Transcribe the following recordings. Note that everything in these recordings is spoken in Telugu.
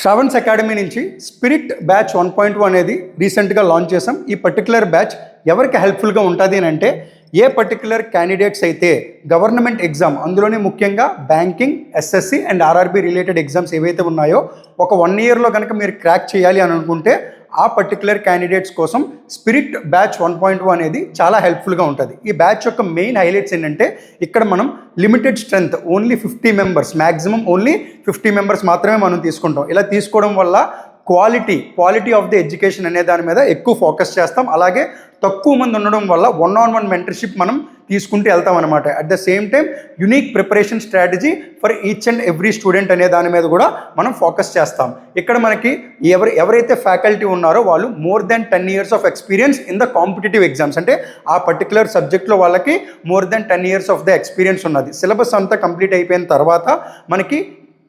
శ్రావణ్స్ అకాడమీ నుంచి స్పిరిట్ బ్యాచ్ 1.2 అనేది రీసెంట్గా లాంచ్ చేసాం. ఈ పర్టికులర్ బ్యాచ్ ఎవరికి హెల్ప్ఫుల్గా ఉంటుంది అని అంటే ఏ పర్టికులర్ క్యాండిడేట్స్ అయితే గవర్నమెంట్ ఎగ్జామ్, అందులోనే ముఖ్యంగా banking, SSC and RRB related exams ఏవైతే ఉన్నాయో ఒక 1 ఇయర్లో కనుక మీరు క్రాక్ చేయాలి అని అనుకుంటే ఆ పర్టికులర్ క్యాండిడేట్స్ కోసం స్పిరిట్ బ్యాచ్ 1.2 అనేది చాలా హెల్ప్ఫుల్గా ఉంటుంది. ఈ బ్యాచ్ యొక్క మెయిన్ హైలైట్స్ ఏంటంటే ఇక్కడ మనం limited strength, only 50 members, maximum only 50 members మాత్రమే మనం తీసుకుంటాం. ఇలా తీసుకోవడం వల్ల క్వాలిటీ ఆఫ్ ది ఎడ్యుకేషన్ అనే దాని మీద ఎక్కువ ఫోకస్ చేస్తాం. అలాగే తక్కువ మంది ఉండడం వల్ల 1-on-1 మెంటర్షిప్ మనం తీసుకుంటూ వెళ్తాం అనమాట. At the same time unique preparation strategy for each and every student అనే దాని మీద కూడా మనం ఫోకస్ చేస్తాం. ఇక్కడ మనకి ఎవరైతే ఫ్యాకల్టీ ఉన్నారో వాళ్ళు more than 10 years of experience in the competitive exams, అంటే ఆ పర్టికులర్ సబ్జెక్ట్లో వాళ్ళకి more than 10 years of the experience ఉన్నది. సిలబస్ అంతా కంప్లీట్ అయిపోయిన తర్వాత మనకి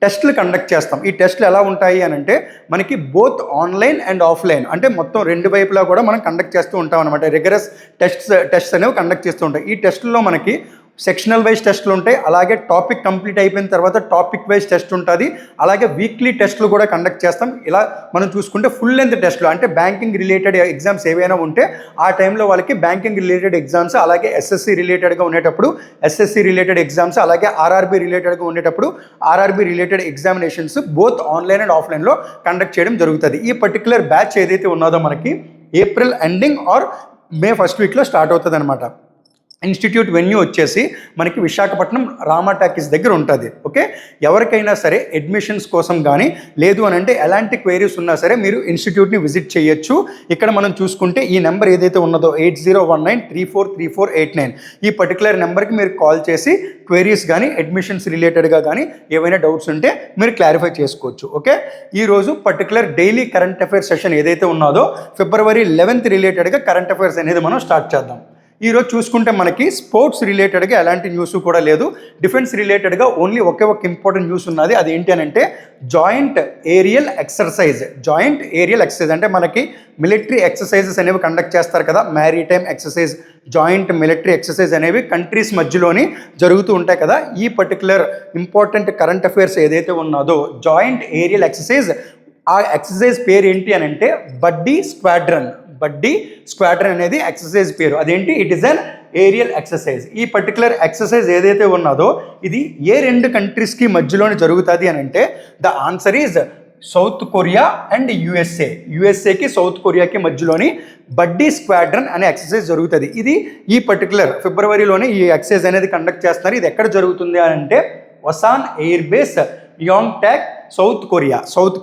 టెస్టులు కండక్ట్ చేస్తాం. ఈ టెస్టులు ఎలా ఉంటాయి అని అంటే మనకి బోత్ ఆన్లైన్ అండ్ ఆఫ్లైన్, అంటే మొత్తం 2 వైపులా కూడా మనం కండక్ట్ చేస్తూ ఉంటాం అనమాట. రిగరస్ టెస్ట్స్ అనేవి కండక్ట్ చేస్తూ ఉంటాయి. ఈ టెస్టుల్లో మనకి సెక్షనల్ వైజ్ టెస్టులు ఉంటాయి, అలాగే టాపిక్ కంప్లీట్ అయిపోయిన తర్వాత టాపిక్ వైజ్ టెస్ట్ ఉంటుంది, అలాగే వీక్లీ టెస్టులు కూడా కండక్ట్ చేస్తాం. ఇలా మనం చూసుకుంటే ఫుల్ లెంత్ టెస్టులు, అంటే బ్యాంకింగ్ రిలేటెడ్ ఎగ్జామ్స్ ఏవైనా ఉంటే ఆ టైంలో వాళ్ళకి బ్యాంకింగ్ రిలేటెడ్ ఎగ్జామ్స్, అలాగే ఎస్ఎస్సి రిలేటెడ్గా ఉండేటప్పుడు ఎస్ఎస్సి రిలేటెడ్ ఎగ్జామ్స్, అలాగే ఆర్ఆర్బీ రిలేటెడ్గా ఉండేటప్పుడు RRB related examinations both online and ఆఫ్లైన్లో కండక్ట్ చేయడం జరుగుతుంది. ఈ పర్టికులర్ బ్యాచ్ ఏదైతే ఉన్నదో మనకి April ending or May first వీక్లో స్టార్ట్ అవుతుంది అనమాట. ఇన్స్టిట్యూట్ వెన్యూ వచ్చేసి మనకి విశాఖపట్నం రామా టాకీస్ దగ్గర ఉంటుంది. ఓకే, ఎవరికైనా సరే అడ్మిషన్స్ కోసం కానీ లేదు అని అంటే ఎలాంటి క్వైరీస్ ఉన్నా సరే మీరు ఇన్స్టిట్యూట్ని విజిట్ చేయొచ్చు. ఇక్కడ మనం చూసుకుంటే ఈ నెంబర్ ఏదైతే ఉన్నదో 8019343489, ఈ పర్టికులర్ నెంబర్కి మీరు కాల్ చేసి క్వైరీస్ కానీ అడ్మిషన్స్ రిలేటెడ్గా కానీ ఏవైనా డౌట్స్ ఉంటే మీరు క్లారిఫై చేసుకోవచ్చు. ఓకే, ఈరోజు particular daily current affairs session ఏదైతే ఉన్నదో February 11th రిలేటెడ్గా కరెంట్ అఫైర్స్ అనేది మనం స్టార్ట్ చేద్దాం. ఈరోజు చూసుకుంటే మనకి స్పోర్ట్స్ రిలేటెడ్గా ఎలాంటి న్యూస్ కూడా లేదు. డిఫెన్స్ రిలేటెడ్గా ఓన్లీ ఒకే ఒక ఇంపార్టెంట్ న్యూస్ ఉన్నది. అది ఏంటి అని అంటే జాయింట్ ఏరియల్ ఎక్సర్సైజ్ అంటే మనకి మిలిటరీ ఎక్సర్సైజెస్ అనేవి కండక్ట్ చేస్తారు కదా, maritime exercise, joint military exercise అనేవి కంట్రీస్ మధ్యలోని జరుగుతూ ఉంటాయి కదా. ఈ పర్టికులర్ ఇంపార్టెంట్ కరెంట్ అఫైర్స్ ఏదైతే ఉన్నదో జాయింట్ ఏరియల్ ఎక్సర్సైజ్, ఆ ఎక్సర్సైజ్ పేరు ఏంటి అని అంటే బడ్డీ స్క్వాడ్రన్ అనేది ఎక్సర్సైజ్ పేరు. అదేంటి, it is an aerial exercise. ఈ పర్టికులర్ ఎక్సర్సైజ్ ఏదైతే ఉన్నదో ఇది ఏ 2 కంట్రీస్కి మధ్యలోనే జరుగుతుంది అని అంటే the answer is South Korea and యుఎస్ఏకి సౌత్ కొరియాకి మధ్యలోని బడ్డీ స్క్వాడ్రన్ అనే ఎక్సర్సైజ్ జరుగుతుంది. ఇది ఈ పర్టికులర్ ఫిబ్రవరిలోనే ఈ ఎక్సర్సైజ్ అనేది కండక్ట్ చేస్తున్నారు. ఇది ఎక్కడ జరుగుతుంది అని అంటే వసాన్ ఎయిర్ బేస్ యోంగ్టాక్ సౌత్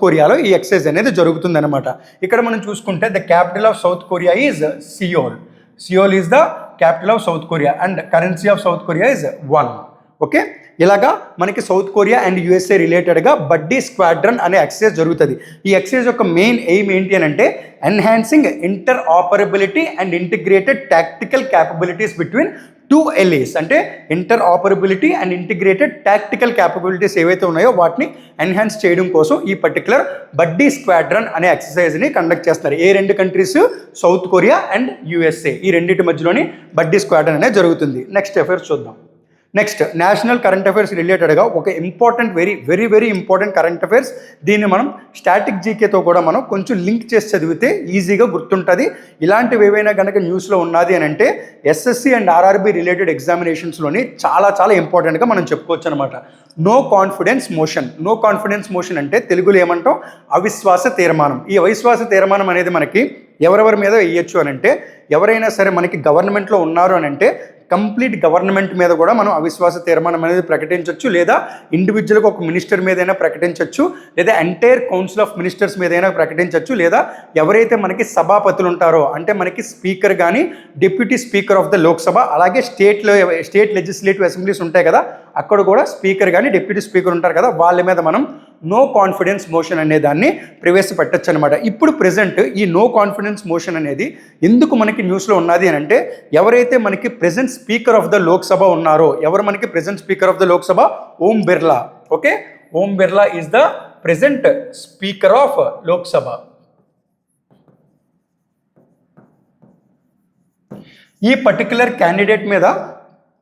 కొరియాలో ఈ ఎక్సర్సైజ్ అనేది జరుగుతుంది అనమాట. ఇక్కడ మనం చూసుకుంటే the capital of south Korea is Seoul is the capital of south Korea and currency of south Korea is 1. Okay, ఇలాగా మనకి సౌత్ కొరియా అండ్ యుఎస్ఏ రిలేటెడ్గా బడ్డీ స్క్వాడ్రన్ అనే ఎక్సర్సైజ్ జరుగుతుంది. ఈ ఎక్సర్సైజ్ యొక్క మెయిన్ ఎయిమ్ ఏంటి అని అంటే enhancing inter operability and integrated tactical capabilities between 2 LAs, అంటే inter operability and integrated tactical capabilities ఏవైతే ఉన్నాయో వాటిని ఎన్హాన్స్ చేయడం కోసం ఈ పర్టికులర్ బడ్డీ స్క్వాడ్రన్ అనే ఎక్సర్సైజ్ని కండక్ట్ చేస్తున్నారు. ఏ 2 countries, south Korea and USA, ఈ రెండింటి మధ్యలోని బడ్డీ స్క్వాడ్రన్ అనేది జరుగుతుంది. నెక్స్ట్ అఫైర్స్ చూద్దాం. నెక్స్ట్ నేషనల్ కరెంట్ అఫైర్స్ రిలేటెడ్గా ఒక important very important current affairs. దీన్ని మనం స్టాటిక్ జీకేతో కూడా మనం కొంచెం లింక్ చేసి చదివితే ఈజీగా గుర్తుంటుంది. ఇలాంటివి ఏవైనా కనుక న్యూస్లో ఉన్నది అని అంటే ఎస్ఎస్సి అండ్ ఆర్ఆర్బీ రిలేటెడ్ ఎగ్జామినేషన్స్లోని చాలా ఇంపార్టెంట్గా మనం చెప్పుకోవచ్చు అనమాట. నో కాన్ఫిడెన్స్ మోషన్ అంటే తెలుగులో ఏమంటాం, అవిశ్వాస తీర్మానం. ఈ అవిశ్వాస తీర్మానం అనేది మనకి ఎవరెవరి మీద వేయచ్చు అని అంటే ఎవరైనా సరే మనకి గవర్నమెంట్లో ఉన్నారు అని అంటే కంప్లీట్ గవర్నమెంట్ మీద కూడా మనం అవిశ్వాస తీర్మానం అనేది ప్రకటించవచ్చు, లేదా ఇండివిజువల్గా ఒక మినిస్టర్ మీదైనా ప్రకటించవచ్చు, లేదా ఎంటైర్ కౌన్సిల్ ఆఫ్ మినిస్టర్స్ మీదైనా ప్రకటించవచ్చు, లేదా ఎవరైతే మనకి సభాపతులు ఉంటారో అంటే మనకి స్పీకర్ కానీ deputy speaker of the Lok Sabha, అలాగే స్టేట్ లెజిస్లేటివ్ అసెంబ్లీస్ ఉంటాయి కదా, అక్కడ కూడా స్పీకర్ కానీ డిప్యూటీ స్పీకర్ ఉంటారు కదా, వాళ్ళ మీద మనం నో కాన్ఫిడెన్స్ మోషన్ అనే దాన్ని ప్రవేశపెట్టచ్చు అనమాట. ఇప్పుడు ప్రెజెంట్ ఈ నో కాన్ఫిడెన్స్ మోషన్ అనేది ఎందుకు మనకి న్యూస్లో ఉన్నది అని అంటే ఎవరైతే మనకి present speaker of the Lok Sabha ఉన్నారో, ఎవరు మనకి present speaker of the Lok Sabha, Om Birla. Okay, Om Birla is the present speaker of Lok Sabha. ఈ పర్టికులర్ క్యాండిడేట్ మీద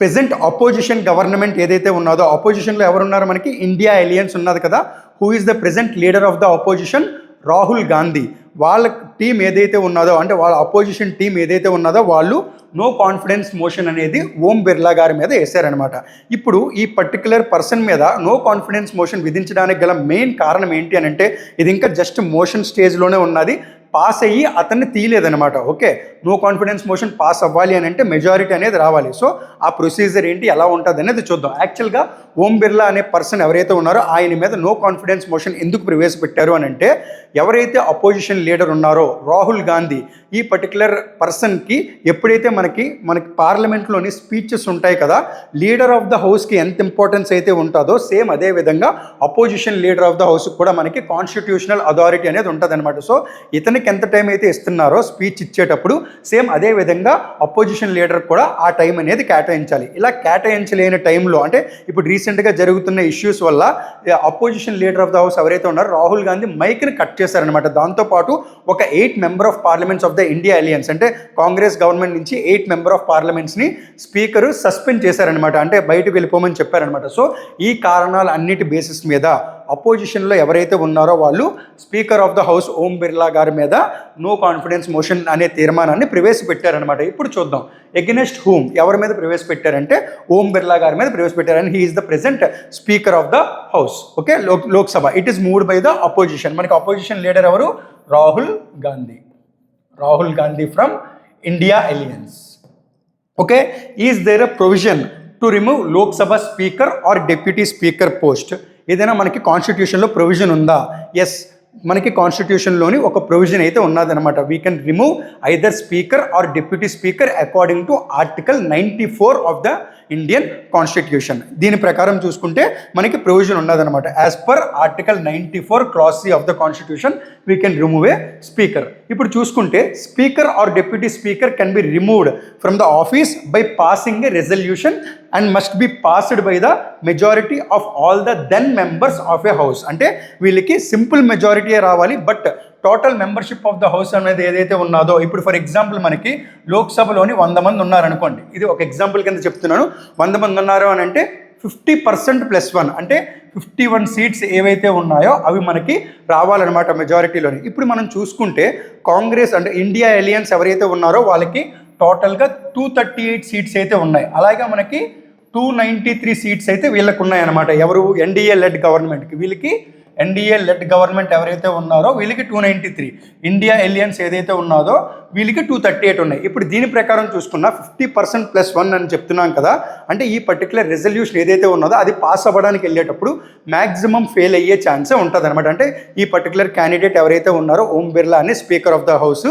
ప్రెజెంట్ అపోజిషన్ గవర్నమెంట్ ఏదైతే ఉన్నదో, అపోజిషన్లో ఎవరున్నారు మనకి ఇండియా అలయన్స్ ఉన్నది కదా, who is the present leader of the opposition? Rahul Gandhi. వాళ్ళ టీం ఏదైతే ఉన్నదో, అంటే వాళ్ళ అపోజిషన్ టీం ఏదైతే ఉన్నదో వాళ్ళు నో కాన్ఫిడెన్స్ మోషన్ అనేది ఓం బిర్లా గారి మీద వేశారనమాట. ఇప్పుడు ఈ పర్టికులర్ పర్సన్ మీద నో కాన్ఫిడెన్స్ మోషన్ విధించడానికి గల మెయిన్ కారణం ఏంటి అని అంటే, ఇది ఇంకా జస్ట్ మోషన్ స్టేజ్లోనే ఉన్నది, పాస్ అయ్యి అతన్ని తీయలేదనమాట. Okay, no confidence motion pass అవ్వాలి అని అంటే మెజారిటీ అనేది రావాలి. సో ఆ ప్రొసీజర్ ఏంటి, ఎలా ఉంటుంది అనేది చూద్దాం. యాక్చువల్గా ఓం బిర్లా అనే పర్సన్ ఎవరైతే ఉన్నారో ఆయన మీద నో కాన్ఫిడెన్స్ మోషన్ ఎందుకు ప్రవేశపెట్టారు అని అంటే, ఎవరైతే అపోజిషన్ లీడర్ ఉన్నారో రాహుల్ గాంధీ, ఈ పర్టికులర్ పర్సన్కి ఎప్పుడైతే మనకి పార్లమెంట్లోని స్పీచెస్ ఉంటాయి కదా, లీడర్ ఆఫ్ ద హౌస్కి ఎంత ఇంపార్టెన్స్ అయితే ఉంటుందో సేమ్ అదే విధంగా అపోజిషన్ లీడర్ ఆఫ్ ద హౌస్కి కూడా మనకి కాన్స్టిట్యూషనల్ అథారిటీ అనేది ఉంటుంది అనమాట. సో ఇతనికి ఎంత టైం అయితే ఇస్తున్నారో స్పీచ్ ఇచ్చేటప్పుడు సేమ్ అదే విధంగా అపోజిషన్ లీడర్ కూడా ఆ టైం అనేది కేటాయించాలి. ఇలా కేటాయించలేని టైంలో, అంటే ఇప్పుడు రీసెంట్గా జరుగుతున్న ఇష్యూస్ వల్ల opposition leader of the house ఎవరైతే ఉన్నారో రాహుల్ గాంధీ మైక్ని కట్ చేశారనమాట. దాంతోపాటు ఒక 8 member of parliaments of the India alliance, అంటే కాంగ్రెస్ గవర్నమెంట్ నుంచి 8 మెంబర్ ఆఫ్ పార్లమెంట్స్ని స్పీకరు సస్పెండ్ చేశారనమాట, అంటే బయటకు వెళ్ళిపోమని చెప్పారనమాట. సో ఈ కారణాలు అన్నిటి బేసిస్ మీద అపోజిషన్లో ఎవరైతే ఉన్నారో వాళ్ళు స్పీకర్ ఆఫ్ ద హౌస్ ఓం బిర్లా గారి మీద నో కాన్ఫిడెన్స్ మోషన్ అనే తీర్మానాన్ని ప్రవేశపెట్టారనమాట. ఇప్పుడు చూద్దాం ఎగెనెస్ట్ హూమ్, ఎవరి మీద ప్రవేశపెట్టారంటే ఓం బిర్లా గారి మీద ప్రవేశపెట్టారని. He is the present speaker of the house. Okay, Lok Sabha. It is moved by the opposition. మనకి అపోజిషన్ లీడర్ ఎవరు? Rahul Gandhi from India alliance. Okay, is there a provision to remove Lok Sabha speaker or deputy speaker post? ఏదైనా మనకి కాన్స్టిట్యూషన్లో ప్రొవిజన్ ఉందా? ఎస్, మనకి కాన్స్టిట్యూషన్లోని ఒక ప్రొవిజన్ అయితే ఉన్నదనమాట. We can remove either speaker or deputy speaker according to article 94 of the Indian constitution. దీని ప్రకారం చూసుకుంటే మనకి ప్రొవిజన్ ఉన్నదనమాట. As per article 94 clause C of the constitution we can remove a speaker. ఇప్పుడు చూసుకుంటే speaker or deputy speaker can be removed from the office by passing a resolution and must be passed by the majority of all the then members of A house. అంటే వీళ్ళకి సింపుల్ మెజారిటీయే రావాలి, but total membership of the house అనేది ఏదైతే ఉన్నదో, ఇప్పుడు ఫర్ ఎగ్జాంపుల్ మనకి లోక్సభలోని 100 మంది ఉన్నారనుకోండి, ఇది ఒక ఎగ్జాంపుల్ కింద చెప్తున్నాను. 100 మంది ఉన్నారు అని అంటే 50% + 1 అంటే 51 సీట్స్ ఏవైతే ఉన్నాయో అవి మనకి రావాలన్నమాట మెజారిటీలోని. ఇప్పుడు మనం చూసుకుంటే కాంగ్రెస్ అంటే ఇండియా అలియన్స్ ఎవరైతే ఉన్నారో వాళ్ళకి టోటల్గా 238 సీట్స్ అయితే ఉన్నాయి. అలాగే మనకి 293 సీట్స్ అయితే వీళ్ళకు ఉన్నాయన్నమాట. ఎవరు? ఎన్డీఏ లెడ్ గవర్నమెంట్కి. వీళ్ళకి ఎన్డీఏ లెడ్ గవర్నమెంట్ ఎవరైతే ఉన్నారో వీళ్ళకి 293, ఇండియా అలియన్స్ ఏదైతే ఉన్నదో వీళ్ళకి 238 ఉన్నాయి. ఇప్పుడు దీని ప్రకారం చూసుకున్నా 50% + 1 అని చెప్తున్నాం కదా, అంటే ఈ పర్టికులర్ రెజల్యూషన్ ఏదైతే ఉన్నదో అది పాస్ అవ్వడానికి వెళ్ళేటప్పుడు మ్యాక్సిమం ఫెయిల్ అయ్యే ఛాన్సే ఉంటుంది అనమాట. అంటే ఈ పర్టికులర్ క్యాండిడేట్ ఎవరైతే ఉన్నారో ఓం బిర్లా అని స్పీకర్ ఆఫ్ ద హౌస్,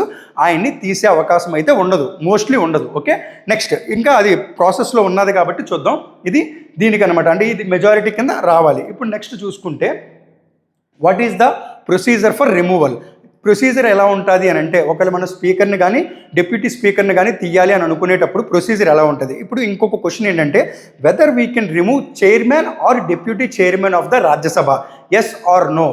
ఆయన్ని తీసే అవకాశం అయితే ఉండదు, మోస్ట్లీ ఉండదు. ఓకే, నెక్స్ట్ ఇంకా అది ప్రాసెస్లో ఉన్నది కాబట్టి చూద్దాం. ఇది దీనికి అనమాట, అంటే ఇది మెజారిటీ కింద రావాలి. ఇప్పుడు నెక్స్ట్ చూసుకుంటే what is the procedure for removal? Procedure ఎలా ఉంటుంది అని అంటే, ఒకవేళ మన స్పీకర్ని కానీ డిప్యూటీ స్పీకర్ని కానీ తీయాలి అని అనుకునేటప్పుడు ప్రొసీజర్ ఎలా ఉంటుంది? ఇప్పుడు ఇంకొక క్వశ్చన్ ఏంటంటే, whether we can remove chairman or deputy chairman of the Rajya Sabha? Yes or no?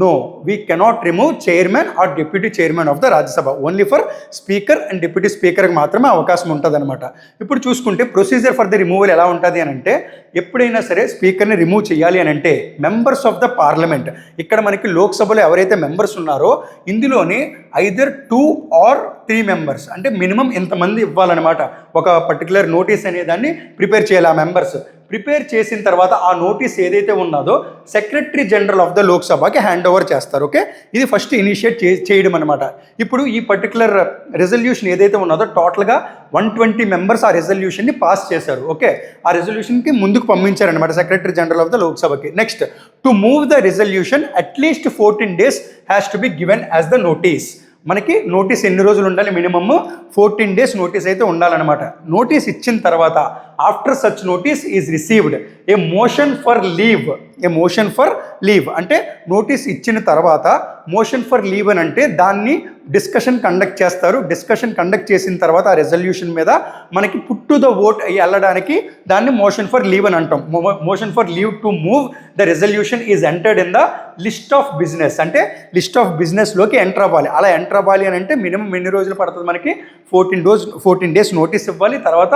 No, we cannot remove chairman or deputy chairman of the Rajya Sabha. Only for speaker and deputy speaker కి మాత్రమే అవకాశం ఉంటుంది అనమాట. ఇప్పుడు చూసుకుంటే ప్రొసీజర్ ఫర్ ద రిమూవల్ ఎలా ఉంటుంది అని అంటే, ఎప్పుడైనా సరే స్పీకర్ని రిమూవ్ చేయాలి అని అంటే మెంబర్స్ ఆఫ్ ద పార్లమెంట్, ఇక్కడ మనకి లోక్సభలో ఎవరైతే మెంబర్స్ ఉన్నారో ఇందులోని ఐదర్ 2 or 3 మెంబర్స్, అంటే మినిమం ఇంతమంది ఇవ్వాలన్నమాట. ఒక పర్టికులర్ నోటీస్ అనే దాన్ని ప్రిపేర్ చేయాలి. ఆ మెంబర్స్ ప్రిపేర్ చేసిన తర్వాత ఆ నోటీస్ ఏదైతే ఉన్నదో సెక్రటరీ జనరల్ ఆఫ్ ద లోక్సభకి హ్యాండ్ ఓవర్ చేస్తారు. ఓకే, ఇది ఫస్ట్ ఇనిషియేట్ చేయడం అనమాట. ఇప్పుడు ఈ పర్టికులర్ రెజల్యూషన్ ఏదైతే ఉన్నదో టోటల్గా 120 మెంబర్స్ ఆ రెజల్యూషన్ని పాస్ చేశారు. ఓకే, ఆ రెజల్యూషన్కి ముందుకు పంపించారనమాట సెక్రటరీ జనరల్ ఆఫ్ ద లోక్సభకి. Next, to move the resolution at least 14 days has to be given as the notice. మనకి నోటీస్ ఎన్ని రోజులు ఉండాలి? మినిమమ్ 14 days నోటీస్ అయితే ఉండాలన్నమాట. నోటీస్ ఇచ్చిన తర్వాత after such notice is received a motion for leave. అంటే నోటీస్ ఇచ్చిన తర్వాత మోషన్ ఫర్ లీవ్ అని అంటే దాన్ని డిస్కషన్ కండక్ట్ చేస్తారు. డిస్కషన్ కండక్ట్ చేసిన తర్వాత ఆ రెజల్యూషన్ మీద మనకి పుట్ టు ద ఓట్ వెళ్ళడానికి దాన్ని మోషన్ ఫర్ లీవ్ అని అంటాం. Motion for leave to move the resolution is entered in the list of business. అంటే లిస్ట్ ఆఫ్ బిజినెస్లోకి ఎంటర్ అవ్వాలి. అలా ఎంటర్ అవ్వాలి అని అంటే మినిమం ఎన్ని రోజులు పడుతుంది? మనకి 14 days నోటీస్ ఇవ్వాలి. తర్వాత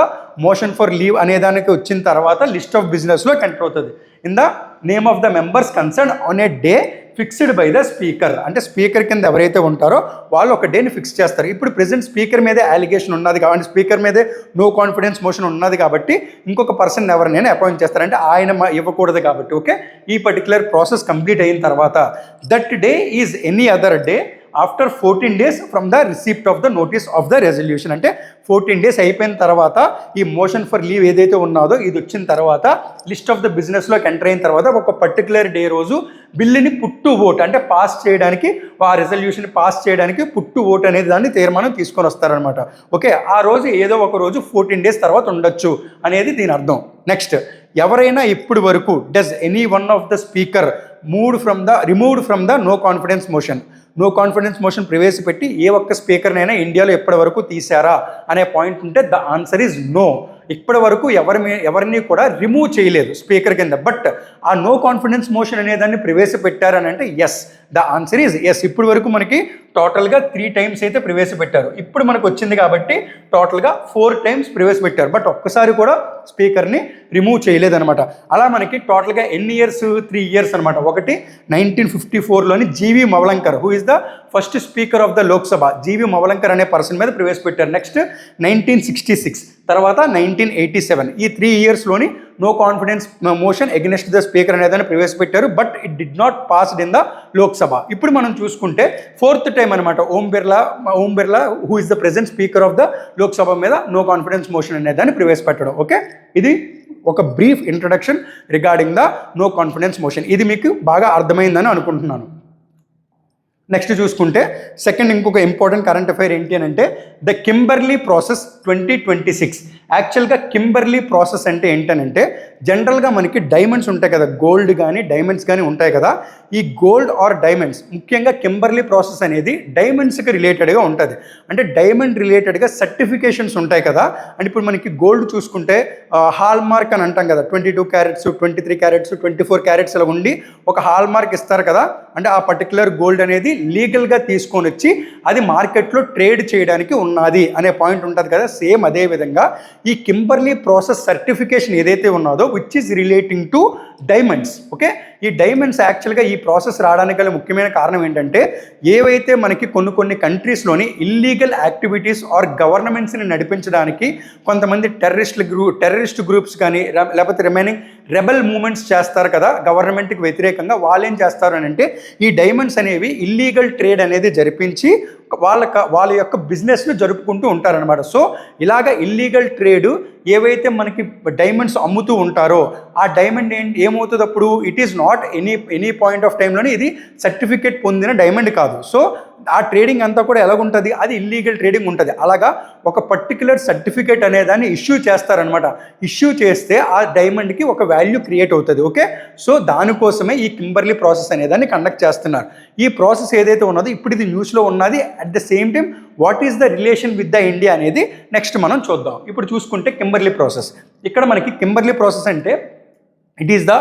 మోషన్ ఫర్ లీవ్ అనే దానికి వచ్చిన తర్వాత లిస్ట్ ఆఫ్ బిజినెస్లోకి ఎంటర్ అవుతుంది. In the name of the members concern on a day fixed by the speaker. అంటే స్పీకర్ కింద ఎవరైతే ఉంటారో వాళ్ళు ఒక డేని ఫిక్స్ చేస్తారు. ఇప్పుడు ప్రెసెంట్ స్పీకర్ మీదే అలిగేషన్ ఉన్నది కాబట్టి, స్పీకర్ మీదే నో కాన్ఫిడెన్స్ మోషన్ ఉన్నది కాబట్టి ఇంకొక పర్సన్ ఎవరినైనా అపాయింట్ చేస్తారు, అంటే ఆయన ఇవ్వకూడదు కాబట్టి. ఓకే, ఈ పర్టికులర్ ప్రాసెస్ కంప్లీట్ అయిన తర్వాత that day is any other day after 14 days from the receipt of the notice of the resolution. అంటే 14 days అయిపోయిన తర్వాత ఈ మోషన్ ఫర్ లీవ్ ఏదైతే ఉన్నదో ఇది వచ్చిన తర్వాత లిస్ట్ ఆఫ్ ద బిజినెస్లోకి ఎంటర్ అయిన తర్వాత ఒక పర్టికులర్ డే రోజు బిల్లుని పుట్టు ఓట్ అంటే పాస్ చేయడానికి, ఆ రెజల్యూషన్ పాస్ చేయడానికి పుట్టు ఓట్ అనేది దాన్ని తీర్మానం తీసుకొని వస్తారనమాట. ఓకే, ఆ రోజు ఏదో ఒక రోజు 14 days తర్వాత ఉండొచ్చు అనేది దీని అర్థం. నెక్స్ట్, ఎవరైనా ఇప్పటి వరకు does any one of the speaker removed from the no confidence motion, no confidence motion ప్రవేశపెట్టి ఏ ఒక్క స్పీకర్నైనా ఇండియాలో ఎప్పటి వరకు తీశారా అనే పాయింట్ ఉంటే ద ఆన్సర్ ఈజ్ నో. ఇప్పటి వరకు ఎవరిని కూడా రిమూవ్ చేయలేదు స్పీకర్ కింద. బట్ ఆ నో కాన్ఫిడెన్స్ మోషన్ అనేదాన్ని ప్రవేశపెట్టారని అంటే yes, the answer is yes. ఇప్పటి వరకు మనకి టోటల్గా 3 times అయితే ప్రవేశపెట్టారు. ఇప్పుడు మనకు వచ్చింది కాబట్టి టోటల్గా 4 times ప్రవేశపెట్టారు. బట్ ఒక్కసారి కూడా స్పీకర్ని రిమూవ్ చేయలేదన్నమాట. అలా మనకి టోటల్గా ఎన్ని ఇయర్స్? 3 years అనమాట. ఒకటి 1954లోని G V Mavalankar, who is the first speaker of the Lok Sabha, G V Mavalankar అనే పర్సన్ మీద ప్రవేశపెట్టారు. నెక్స్ట్ 1966, తర్వాత 1987. ఈ 3 yearsలోని no confidence motion against the speaker అనేదాన్ని ప్రవేశపెట్టారు. But it did not passed in the Lok Sabha. ఇప్పుడు మనం చూసుకుంటే 4th time అనమాట, Om Birla who is the present speaker of the Lok Sabha మీద నో కాన్ఫిడెన్స్ మోషన్ అనేదాన్ని ప్రవేశపెట్టడం. ఓకే, ఇది ఒక brief introduction regarding the no confidence motion. ఇది మీకు బాగా అర్థమైందని అనుకుంటున్నాను. నెక్స్ట్ చూసుకుంటే సెకండ్ ఇంకొక ఇంపార్టెంట్ కరెంట్ అఫైర్ ఏంటి అని అంటే ద కింబర్లీ ప్రాసెస్ 2026. యాక్చువల్గా కింబర్లీ ప్రాసెస్ అంటే ఏంటనంటే జనరల్గా మనకి డైమండ్స్ ఉంటాయి కదా, గోల్డ్ కానీ డైమండ్స్ కానీ ఉంటాయి కదా. ఈ గోల్డ్ ఆర్ డైమండ్స్, ముఖ్యంగా కింబర్లీ ప్రాసెస్ అనేది డైమండ్స్కి రిలేటెడ్గా ఉంటుంది. అంటే డైమండ్ రిలేటెడ్గా సర్టిఫికేషన్స్ ఉంటాయి కదా. అంటే ఇప్పుడు మనకి గోల్డ్ చూసుకుంటే హాల్ మార్క్ అని అంటాం కదా, 22 carats, 23 carats, 24 carats అలా ఉండి ఒక హాల్ మార్క్ ఇస్తారు కదా. అంటే ఆ పర్టికులర్ గోల్డ్ అనేది లీగల్గా తీసుకొని వచ్చి అది మార్కెట్లో ట్రేడ్ చేయడానికి ఉన్నది అనే పాయింట్ ఉంటుంది కదా. సేమ్ అదే విధంగా ఈ కింబర్లీ ప్రాసెస్ సర్టిఫికేషన్ ఏదైతే ఉన్నదో which is relating to diamonds. Okay, ఈ డైమండ్స్ యాక్చువల్గా ఈ ప్రాసెస్ రావడానికి గల ముఖ్యమైన కారణం ఏంటంటే ఏవైతే మనకి కొన్ని కంట్రీస్లోని ఇల్లీగల్ యాక్టివిటీస్ ఆర్ గవర్నమెంట్స్ని నడిపించడానికి కొంతమంది టెర్రరిస్ట్ గ్రూప్స్ కానీ లేకపోతే రిమైనింగ్ రెబల్ మూవ్మెంట్స్ చేస్తారు కదా గవర్నమెంట్కి వ్యతిరేకంగా, వాళ్ళు ఏం చేస్తారు అని అంటే ఈ డైమండ్స్ అనేవి ఇల్లీగల్ ట్రేడ్ అనేది జరిపించి వాళ్ళ యొక్క బిజినెస్ను జరుపుకుంటూ ఉంటారనమాట. సో ఇలాగ ఇల్లీగల్ ట్రేడ్ ఏవైతే మనకి డైమండ్స్ అమ్ముతూ ఉంటారో ఆ డైమండ్ ఏమవుతుంది అప్పుడు it is not any point of టైంలోనే ఇది సర్టిఫికేట్ పొందిన డైమండ్ కాదు. సో ఆ ట్రేడింగ్ అంతా కూడా ఎలాగుంటుంది, అది ఇల్లీగల్ ట్రేడింగ్ ఉంటుంది. అలాగా ఒక పర్టికులర్ సర్టిఫికేట్ అనేదాన్ని ఇష్యూ చేస్తారనమాట. ఇష్యూ చేస్తే ఆ డైమండ్కి ఒక వాల్యూ క్రియేట్ అవుతుంది. ఓకే, సో దానికోసమే ఈ కింబర్లీ ప్రాసెస్ అనేదాన్ని కండక్ట్ చేస్తున్నారు. ఈ ప్రాసెస్ ఏదైతే ఉన్నదో ఇప్పుడు ఇది న్యూస్లో ఉన్నది. At the same time what is the relation with the India అనేది నెక్స్ట్ మనం చూద్దాం. ఇప్పుడు చూసుకుంటే కింబర్లీ ప్రాసెస్, ఇక్కడ మనకి కింబర్లీ ప్రాసెస్ అంటే it is the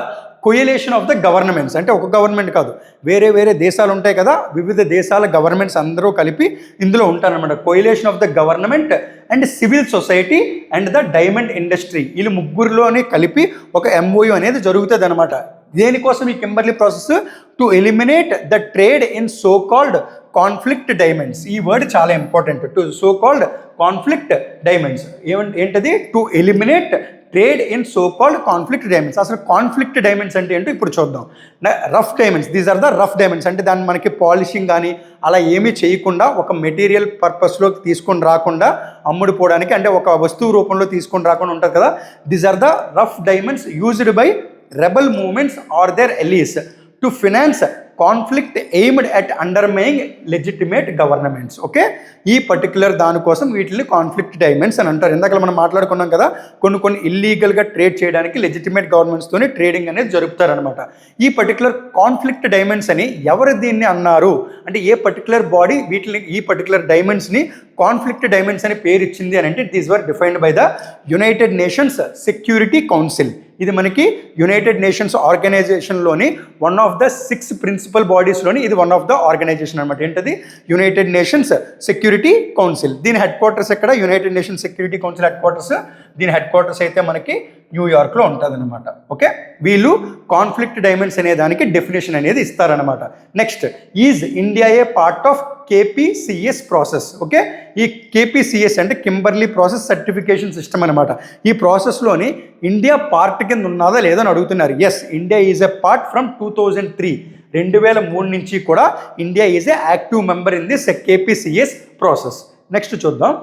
coalition of the governments. అంటే ఒక గవర్నమెంట్ కాదు, వేరే దేశాలు ఉంటాయి కదా, వివిధ దేశాల గవర్నమెంట్స్ అందరూ కలిపి ఇందులో ఉంటారనమాట. Coalition of the government and civil society and the diamond industry, వీళ్ళు ముగ్గురులోనే కలిపి ఒక MOU అనేది జరుగుతుంది అనమాట. దేనికోసం ఈ Kimberley process? To eliminate the trade in so called conflict diamonds. ఈ వర్డ్ చాలా important. To so called conflict diamonds ఏంటది? To eliminate trade in so called conflict diamonds. అసలు కాన్ఫ్లిక్ట్ డైమండ్స్ అంటే ఏంటో ఇప్పుడు చూద్దాం. Rough diamonds, these are the rough diamonds. అంటే దాన్ని మనకి పాలిషింగ్ కానీ అలా ఏమీ చేయకుండా ఒక మెటీరియల్ పర్పస్లో తీసుకొని రాకుండా అమ్ముడుపోవడానికి, అంటే ఒక వస్తువు రూపంలో తీసుకొని రాకుండా ఉంటుంది కదా. These are the rough diamonds used by rebel movements or their allies to finance conflict aimed at undermining legitimate governments. Okay, ఈ పర్టికులర్ దానికోసం వీటిని కాన్ఫ్లిక్ట్ డైమండ్స్ అని అంటారు. ఇందాక మనం మాట్లాడుకున్నాం కదా, కొన్ని ఇల్లీగల్గా ట్రేడ్ చేయడానికి లెజిటిమేట్ గవర్నమెంట్స్తోనే ట్రేడింగ్ అనేది జరుపుతారనమాట. ఈ పర్టికులర్ కాన్ఫ్లిక్ట్ డైమండ్స్ అని ఎవరు దీన్ని అన్నారు అంటే ఏ పర్టికులర్ బాడీ వీటిని ఈ పర్టికులర్ డైమండ్స్ని కాన్ఫ్లిక్ట్ డైమండ్స్ అని పేరు ఇచ్చింది అని అంటే these were defined by the United Nations Security Council. ఇది మనకి యునైటెడ్ నేషన్స్ ఆర్గనైజేషన్లోని వన్ ఆఫ్ ద 6 ప్రిన్సిపల్ బాడీస్లోని ఇది వన్ ఆఫ్ ద ఆర్గనైజేషన్ అనమాట. ఏంటది? United Nations Security Council. దీని హెడ్ క్వార్టర్స్ ఎక్కడ? United Nations Security Council headquarters. దీని హెడ్ క్వార్టర్స్ అయితే మనకి న్యూయార్క్లో ఉంటుంది అనమాట. ఓకే, వీళ్ళు కాన్ఫ్లిక్ట్ డైమండ్స్ అనే దానికి డెఫినేషన్ అనేది ఇస్తారనమాట. Next, is India A part of KPCS process? Okay, ఈ KPCS అంటే కింబర్లీ ప్రాసెస్ సర్టిఫికేషన్ సిస్టమ్ అనమాట. ఈ ప్రాసెస్లోని ఇండియా పార్ట్ కింద ఉన్నదా లేదా అని అడుగుతున్నారు. Yes, India is a part from 2003. 2003 నుంచి కూడా India is a active member in this KPCS process. Next చూద్దాం,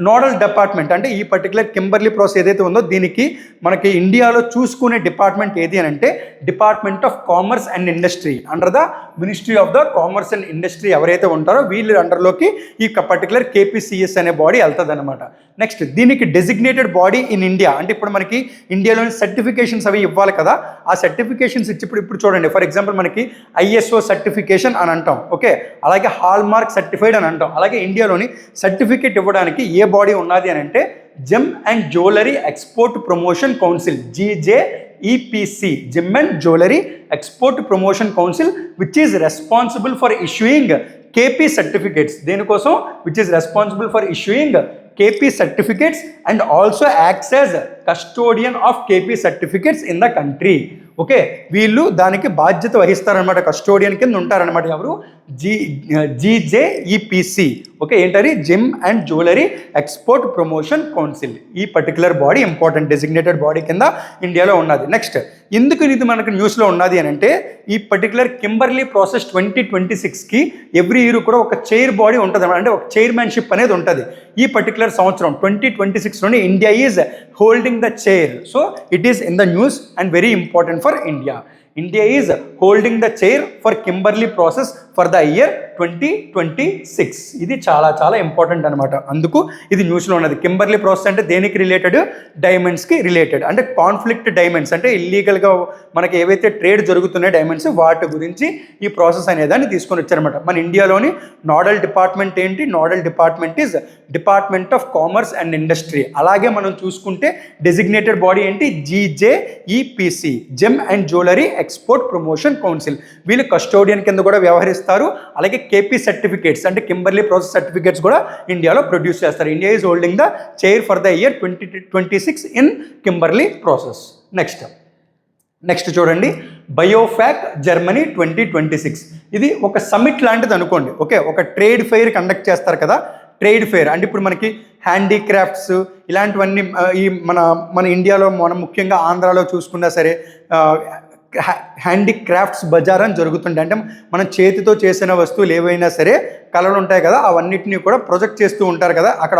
నోడల్ డిపార్ట్మెంట్ అంటే ఈ పర్టికులర్ కింబర్లీ ప్రాసెస్ ఏదైతే ఉందో దీనికి మనకి ఇండియాలో చూసుకునే డిపార్ట్మెంట్ ఏది అని అంటే department of commerce and industry. Under the ministry of the commerce and industry ఎవరైతే ఉంటారో వీళ్ళు అండర్లోకి ఈ పర్టికులర్ KPCS అనే బాడీ వెళ్తుంది అనమాట. నెక్స్ట్, దీనికి డెసిగ్నేటెడ్ బాడీ ఇన్ ఇండియా అంటే ఇప్పుడు మనకి ఇండియాలోని సర్టిఫికేషన్స్ అవి ఇవ్వాలి కదా, ఆ సర్టిఫికేషన్స్ ఇచ్చి ఇప్పుడు చూడండి, ఫర్ ఎగ్జాంపుల్ మనకి ISO సర్టిఫికేషన్ అని అంటాం. ఓకే, అలాగే హాల్ మార్క్ సర్టిఫైడ్ అని అంటాం. అలాగే ఇండియాలోని సర్టిఫికేట్ ఇవ్వడానికి ఏ బాడీ ఉన్నది అని అంటే gem and jewellery export promotion council, GJEPC, gem and jewellery export promotion council, which is responsible for issuing KP certificates. దేనికోసం? Which is responsible for issuing KP certificates and also acts as custodian of KP certificates in the country. Okay, వీళ్ళు దానికి బాధ్యత వహిస్తారనమాట, కస్టోడియన్ కింద ఉంటారనమాట. ఎవరు? GJEPC. ఓకే, ఏంటది? Gem and jewellery export promotion council. ఈ particular body important designated body కింద ఇండియాలో ఉన్నది. నెక్స్ట్, ఎందుకు ఇది మనకు న్యూస్లో ఉన్నది అని అంటే ఈ పర్టికులర్ కింబర్లీ ప్రాసెస్ 2026కి ఎవ్రీ ఇయర్ కూడా ఒక చైర్ బాడీ ఉంటుంది అనమాట, అంటే ఒక చైర్మన్షిప్ అనేది ఉంటుంది. ఈ పర్టికులర్ సంవత్సరం 2026లోని India is holding the chair. So it is in the news and very important for India. India is holding the chair for Kimberley process for the year 2026. ఇది చాలా చాలా ఇంపార్టెంట్ అనమాట, అందుకు ఇది న్యూస్లో ఉన్నది. కింబర్లీ ప్రాసెస్ అంటే దేనికి రిలేటెడ్? డైమండ్స్కి రిలేటెడ్, అంటే కాన్ఫ్లిక్ట్ డైమండ్స్ అంటే ఇల్లీగల్గా మనకి ఏవైతే ట్రేడ్ జరుగుతున్నాయో డైమండ్స్ వాటి గురించి ఈ ప్రాసెస్ అనేదాన్ని తీసుకొని వచ్చారనమాట. మన ఇండియాలోని నోడల్ డిపార్ట్మెంట్ ఏంటి? Nodal department is department of commerce and industry. అలాగే మనం చూసుకుంటే డెసిగ్నేటెడ్ బాడీ ఏంటి? GJEPC, gem and jewellery export promotion council. వీళ్ళు కస్టోడియన్ కింద కూడా వ్యవహరిస్తారు. అలాగే KP సర్టిఫికేట్స్ అంటే కింబర్లీ ప్రాసెస్ సర్టిఫికేట్స్ కూడా ఇండియాలో ప్రొడ్యూస్ చేస్తారు. India is holding the chair for the year 2026 in Kimberly process. Next చూడండి, బయోఫ్యాక్ జర్మనీ 2026. ఇది ఒక సమిట్ లాంటిది అనుకోండి. ఓకే, ఒక ట్రేడ్ ఫెయిర్ కండక్ట్ చేస్తారు కదా, ట్రేడ్ ఫెయిర్ అంటే ఇప్పుడు మనకి హ్యాండీక్రాఫ్ట్స్ ఇలాంటివన్నీ ఈ మన ఇండియాలో మనం ముఖ్యంగా ఆంధ్రాలో చూసుకున్నా సరే హ్యాండీక్రాఫ్ట్స్ బజార్ అని జరుగుతుండే, అంటే మనం చేతితో చేసిన వస్తువులు ఏవైనా సరే కళలు ఉంటాయి కదా అవన్నిటిని కూడా ప్రొజెక్ట్ చేస్తూ ఉంటారు కదా, అక్కడ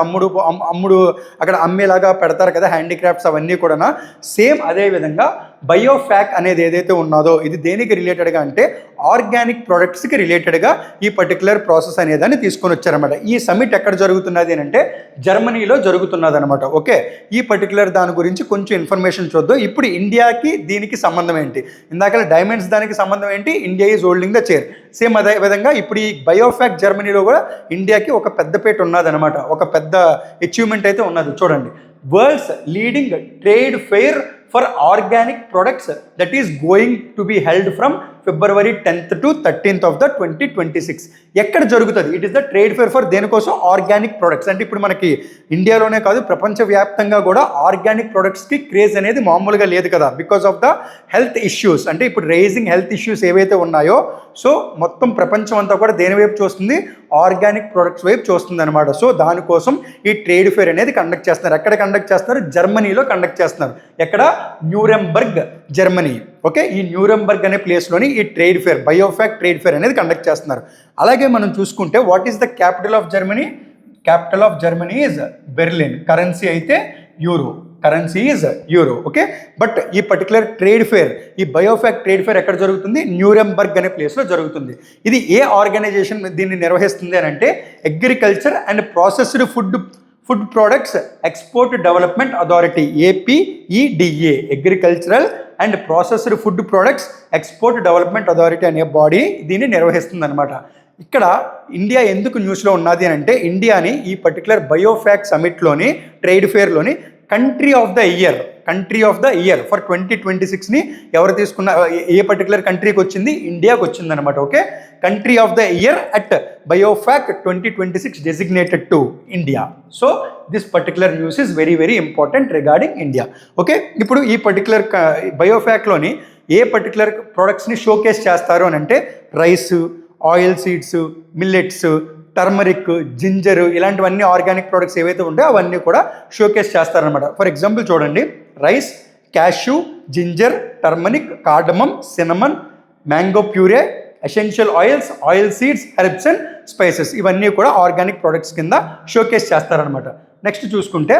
అక్కడ అమ్మేలాగా పెడతారు కదా హ్యాండీక్రాఫ్ట్స్ అవన్నీ కూడా. సేమ్ అదే విధంగా బయోఫ్యాక్ అనేది ఏదైతే ఉన్నదో ఇది దేనికి రిలేటెడ్గా అంటే ఆర్గానిక్ ప్రొడక్ట్స్కి రిలేటెడ్గా ఈ పర్టికులర్ ప్రాసెస్ అనేదాన్ని తీసుకొని వచ్చారనమాట. ఈ సమిట్ ఎక్కడ జరుగుతున్నది అని అంటే జర్మనీలో జరుగుతున్నది అనమాట. ఓకే, ఈ పర్టికులర్ దాని గురించి కొంచెం ఇన్ఫర్మేషన్ చూద్దాం. ఇప్పుడు ఇండియాకి దీనికి సంబంధం ఏంటి? ఇందాక డైమండ్స్ దానికి సంబంధం ఏంటి? India is holding the chair. Same అదే విధంగా ఇప్పుడు ఈ బయోఫ్యాక్ జర్మనీలో కూడా ఇండియాకి ఒక పెద్ద పేట ఉన్నదనమాట, ఒక పెద్ద అచీవ్మెంట్ అయితే ఉన్నది. చూడండి, world's leading trade fair for organic products that is going to be held from February 10th to 13th of the 2026. ఎక్కడ జరుగుతుంది? It is the trade fair for దేనికోసం? Organic products. అంటే ఇప్పుడు మనకి ఇండియాలోనే కాదు ప్రపంచవ్యాప్తంగా కూడా ఆర్గానిక్ ప్రొడక్ట్స్కి క్రేజ్ అనేది మామూలుగా లేదు కదా, because of the health issues. అంటే ఇప్పుడు రైజింగ్ హెల్త్ ఇష్యూస్ ఏవైతే ఉన్నాయో సో మొత్తం ప్రపంచం అంతా కూడా దేని వైపు చూస్తుంది? ఆర్గానిక్ ప్రొడక్ట్స్ వైపు చూస్తుంది అనమాట. సో దానికోసం ఈ ట్రేడ్ ఫెయిర్ అనేది కండక్ట్ చేస్తున్నారు. ఎక్కడ కండక్ట్ చేస్తున్నారు? జర్మనీలో కండక్ట్ చేస్తున్నారు. ఎక్కడ? న్యూరెంబర్గ్, జర్మనీ. ఓకే, ఈ న్యూరెంబర్గ్ అనే ప్లేస్లోని ఈ trade fair BioFach trade fair అనేది కండక్ట్ చేస్తున్నారు. అలాగే మనం చూసుకుంటే what is the capital of Germany? Capital of Germany is Berlin. Currency అయితే euro. Currency is euro. Okay, but ఈ పర్టికులర్ ట్రేడ్ ఫెయిర్, ఈ బయోఫ్యాక్ ట్రేడ్ ఫెయిర్ ఎక్కడ జరుగుతుంది? న్యూరెంబర్గ్ అనే ప్లేస్లో జరుగుతుంది. ఇది ఏ ఆర్గనైజేషన్ దీన్ని నిర్వహిస్తుంది అని అంటే agriculture and processed food products export development authority, APEDA, agricultural and processed food products export development authority అనే బాడీ దీన్ని నిర్వహిస్తుంది అనమాట. ఇక్కడ ఇండియా ఎందుకు న్యూస్లో ఉన్నది అని అంటే ఇండియాని ఈ పర్టికులర్ బయోఫ్యాక్ సమిట్లోని ట్రేడ్ ఫెయిర్లోని country of the year for 2026ని ఎవరు తీసుకున్న ఏ పర్టికులర్ కంట్రీకి వచ్చింది? ఇండియాకి వచ్చిందనమాట. ఓకే, country of the year at BioFach 2026 designated to India. So this particular news is very very important regarding India. Okay, ఇప్పుడు ఈ పర్టికులర్ బయోఫాక్లోని ఏ పర్టికులర్ ప్రొడక్ట్స్ని షోకేస్ చేస్తారు అని అంటే rice, oil seeds, millets, turmeric, ginger, ఇలాంటివన్నీ ఆర్గానిక్ ప్రొడక్ట్స్ ఏవైతే ఉంటాయో అవన్నీ కూడా షోకేస్ చేస్తారనమాట. ఫర్ ఎగ్జాంపుల్ చూడండి, rice, cashew, ginger, turmeric, cardamom, cinnamon, mango puree, essential oils, oil seeds, herbs and spices, ఇవన్నీ కూడా ఆర్గానిక్ ప్రొడక్ట్స్ కింద షోకేస్ చేస్తారనమాట. నెక్స్ట్ చూసుకుంటే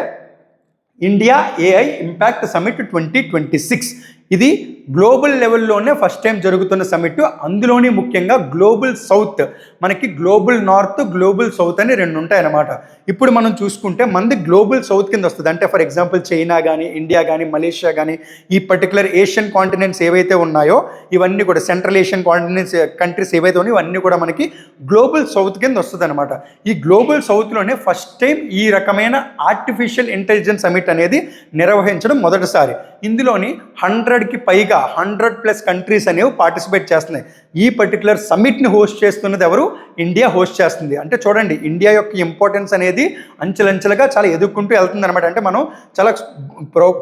ఇండియా ఏఐ ఇంపాక్ట్ సమిట్ 2026, ఇది గ్లోబల్ లెవెల్లోనే ఫస్ట్ టైం జరుగుతున్న సమిట్. అందులోని ముఖ్యంగా గ్లోబల్ సౌత్, మనకి గ్లోబల్ నార్త్, గ్లోబల్ సౌత్ అని రెండు ఉంటాయన్నమాట. ఇప్పుడు మనం చూసుకుంటే మనది గ్లోబల్ సౌత్ కింద వస్తుంది. అంటే ఫర్ ఎగ్జాంపుల్ చైనా కానీ, ఇండియా కానీ, మలేషియా కానీ, ఈ పర్టికులర్ ఏషియన్ కాంటినెంట్స్ ఏవైతే ఉన్నాయో ఇవన్నీ కూడా, సెంట్రల్ ఏషియన్ కాంటినెంట్స్ కంట్రీస్ ఏవైతే ఉన్నాయో ఇవన్నీ కూడా మనకి గ్లోబల్ సౌత్ కింద వస్తుంది అనమాట. ఈ గ్లోబల్ సౌత్లోనే ఫస్ట్ టైం ఈ రకమైన ఆర్టిఫిషియల్ ఇంటెలిజెన్స్ సమిట్ అనేది నిర్వహించడం మొదటిసారి. ఇందులోని 100కి పైగా 100+ కంట్రీస్ అనేవి పార్టిసిపేట్ చేస్తున్నాయి. ఈ పర్టికులర్ సమిట్ని హోస్ట్ చేస్తున్నది ఎవరు? ఇండియా హోస్ట్ చేస్తుంది. అంటే చూడండి, ఇండియా యొక్క ఇంపార్టెన్స్ అనేది అంచెలంచెలుగా చాలా ఎదుర్కొంటూ వెళ్తుంది అనమాట. అంటే మనం చాలా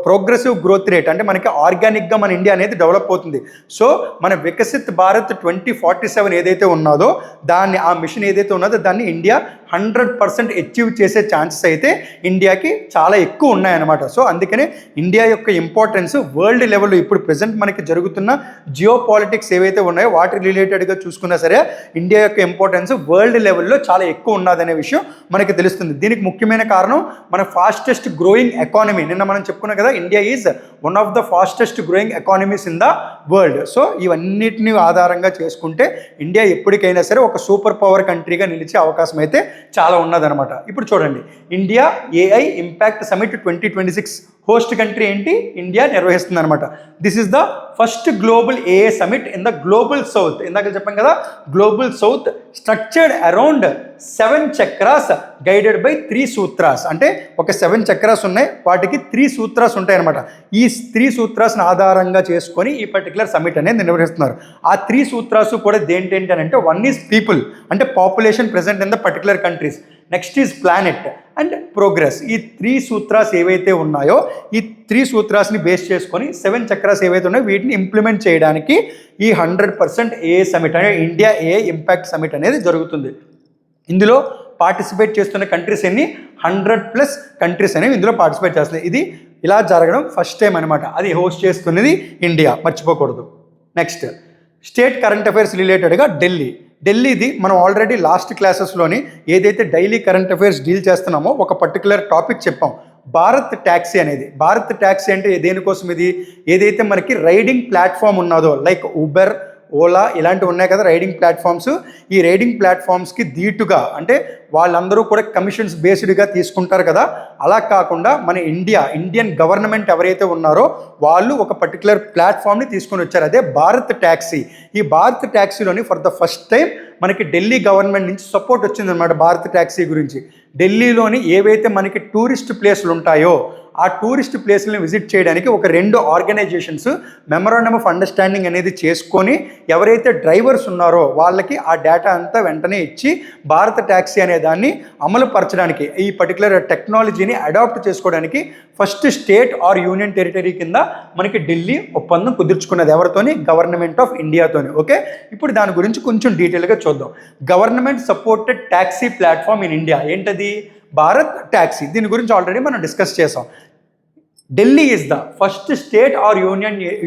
ప్రోగ్రెసివ్ గ్రోత్ రేట్, అంటే మనకి ఆర్గానిక్గా మన ఇండియా అనేది డెవలప్ అవుతుంది. సో మన వికసిత్ భారత్ 2047 ఏదైతే ఉన్నదో దాన్ని, ఆ మిషన్ ఏదైతే ఉన్నదో దాన్ని ఇండియా 100% అచీవ్ చేసే ఛాన్సెస్ అయితే ఇండియాకి చాలా ఎక్కువ ఉన్నాయన్నమాట. సో అందుకనే ఇండియా యొక్క ఇంపార్టెన్స్ వరల్డ్ లెవెల్లో ఇప్పుడు ప్రెసెంట్ మనకి జరుగుతున్న జియో పాలిటిక్స్ ఏవైతే ఉన్నాయో వాటి రిలేటెడ్గా చూసుకున్నా సరే ఇండియా యొక్క ఇంపార్టెన్స్ వరల్డ్ లెవెల్లో చాలా ఎక్కువ ఉన్నదనే విషయం మనకి తెలుస్తుంది. దీనికి ముఖ్యమైన కారణం మన ఫాస్టెస్ట్ గ్రోయింగ్ ఎకానమీ. నిన్న మనం చెప్పుకున్నాం కదా, India is one of the fastest growing economies in the world. So ఇవన్నిటిని ఆధారంగా చేసుకుంటే ఇండియా ఎప్పటికైనా సరే ఒక సూపర్ పవర్ కంట్రీగా నిలిచే అవకాశం అయితే చాలా ఉన్నదనమాట. ఇప్పుడు చూడండి, India AI impact summit 2026 host country ఏంటి? ఇండియా నిర్వహిస్తుంది అనమాట. This is the first global AI summit in the global south. ఇందాక చెప్పాం కదా, global south structured around 7 chakras guided by 3 sutras. అంటే ఒక 7 చక్రాస్ ఉన్నాయి, వాటికి 3 సూత్రాస్ ఉంటాయి అనమాట. ఈ 3 సూత్రాస్ని ఆధారంగా చేసుకొని ఈ పర్టికులర్ సమిట్ అనేది నిర్వహిస్తున్నారు. ఆ 3 సూత్రాస్ కూడా దేంటేంటి అని అంటే, 1 ఈజ్ పీపుల్, అంటే population present in the particular countries. Next is planet and progress. ఈ 3 సూత్రాస్ ఏవైతే ఉన్నాయో ఈ 3 సూత్రాస్ని బేస్ చేసుకొని 7 చక్రాస్ ఏవైతే ఉన్నాయో వీటిని ఇంప్లిమెంట్ చేయడానికి ఈ 100% ఏఐ సమిట్ అంటే ఇండియా ఏఐ ఇంపాక్ట్ సమిట్ అనేది జరుగుతుంది. ఇందులో పార్టిసిపేట్ చేస్తున్న కంట్రీస్ ఎన్ని? 100+ కంట్రీస్ అనేవి ఇందులో పార్టిసిపేట్ చేస్తున్నాయి. ఇది ఇలా జరగడం ఫస్ట్ టైం అనమాట. అది హోస్ట్ చేస్తున్నది ఇండియా, మర్చిపోకూడదు. నెక్స్ట్ స్టేట్ కరెంట్ అఫైర్స్ రిలేటెడ్గా ఢిల్లీది మనం ఆల్రెడీ లాస్ట్ క్లాసెస్లోని ఏదైతే డైలీ కరెంట్ అఫైర్స్ డీల్ చేస్తున్నామో ఒక పర్టికులర్ టాపిక్ చెప్పాం, భారత్ ట్యాక్సీ అనేది. భారత్ ట్యాక్సీ అంటే దేనికోసం? ఇది ఏదైతే మనకి రైడింగ్ ప్లాట్ఫామ్ ఉన్నదో, లైక్ ఊబర్, ఓలా ఇలాంటివి ఉన్నాయి కదా రైడింగ్ ప్లాట్ఫామ్స్. ఈ రైడింగ్ ప్లాట్ఫామ్స్కి ధీటుగా, అంటే వాళ్ళందరూ కూడా కమిషన్స్ బేస్డ్గా తీసుకుంటారు కదా, అలా కాకుండా మన ఇండియన్ గవర్నమెంట్ ఎవరైతే ఉన్నారో వాళ్ళు ఒక పర్టికులర్ ప్లాట్ఫామ్ని తీసుకొని వచ్చారు, అదే భారత్ ట్యాక్సీ. ఈ భారత్ ట్యాక్సీలోని ఫర్ ద ఫస్ట్ టైం మనకి ఢిల్లీ గవర్నమెంట్ నుంచి సపోర్ట్ వచ్చిందనమాట భారత్ ట్యాక్సీ గురించి. ఢిల్లీలోని ఏవైతే మనకి టూరిస్ట్ ప్లేస్లు ఉంటాయో ఆ టూరిస్ట్ ప్లేస్లను విజిట్ చేయడానికి ఒక 2 ఆర్గనైజేషన్స్ మెమరాండమ్ ఆఫ్ అండర్స్టాండింగ్ అనేది చేసుకొని ఎవరైతే డ్రైవర్స్ ఉన్నారో వాళ్ళకి ఆ డేటా అంతా వెంటనే ఇచ్చి భారత ట్యాక్సీ అనే దాన్ని అమలు పరచడానికి, ఈ పర్టికులర్ టెక్నాలజీని అడాప్ట్ చేసుకోవడానికి first state or union territory కింద మనకి ఢిల్లీ ఒప్పందం కుదుర్చుకున్నది. ఎవరితోని? గవర్నమెంట్ ఆఫ్ ఇండియాతోని. ఓకే, ఇప్పుడు దాని గురించి కొంచెం డీటెయిల్గా చూద్దాం. Government supported taxi platform in India ఏంటది? భారత్ ట్యాక్సీ. దీని గురించి ఆల్రెడీ మనం డిస్కస్ చేసాం. Delhi is the first state or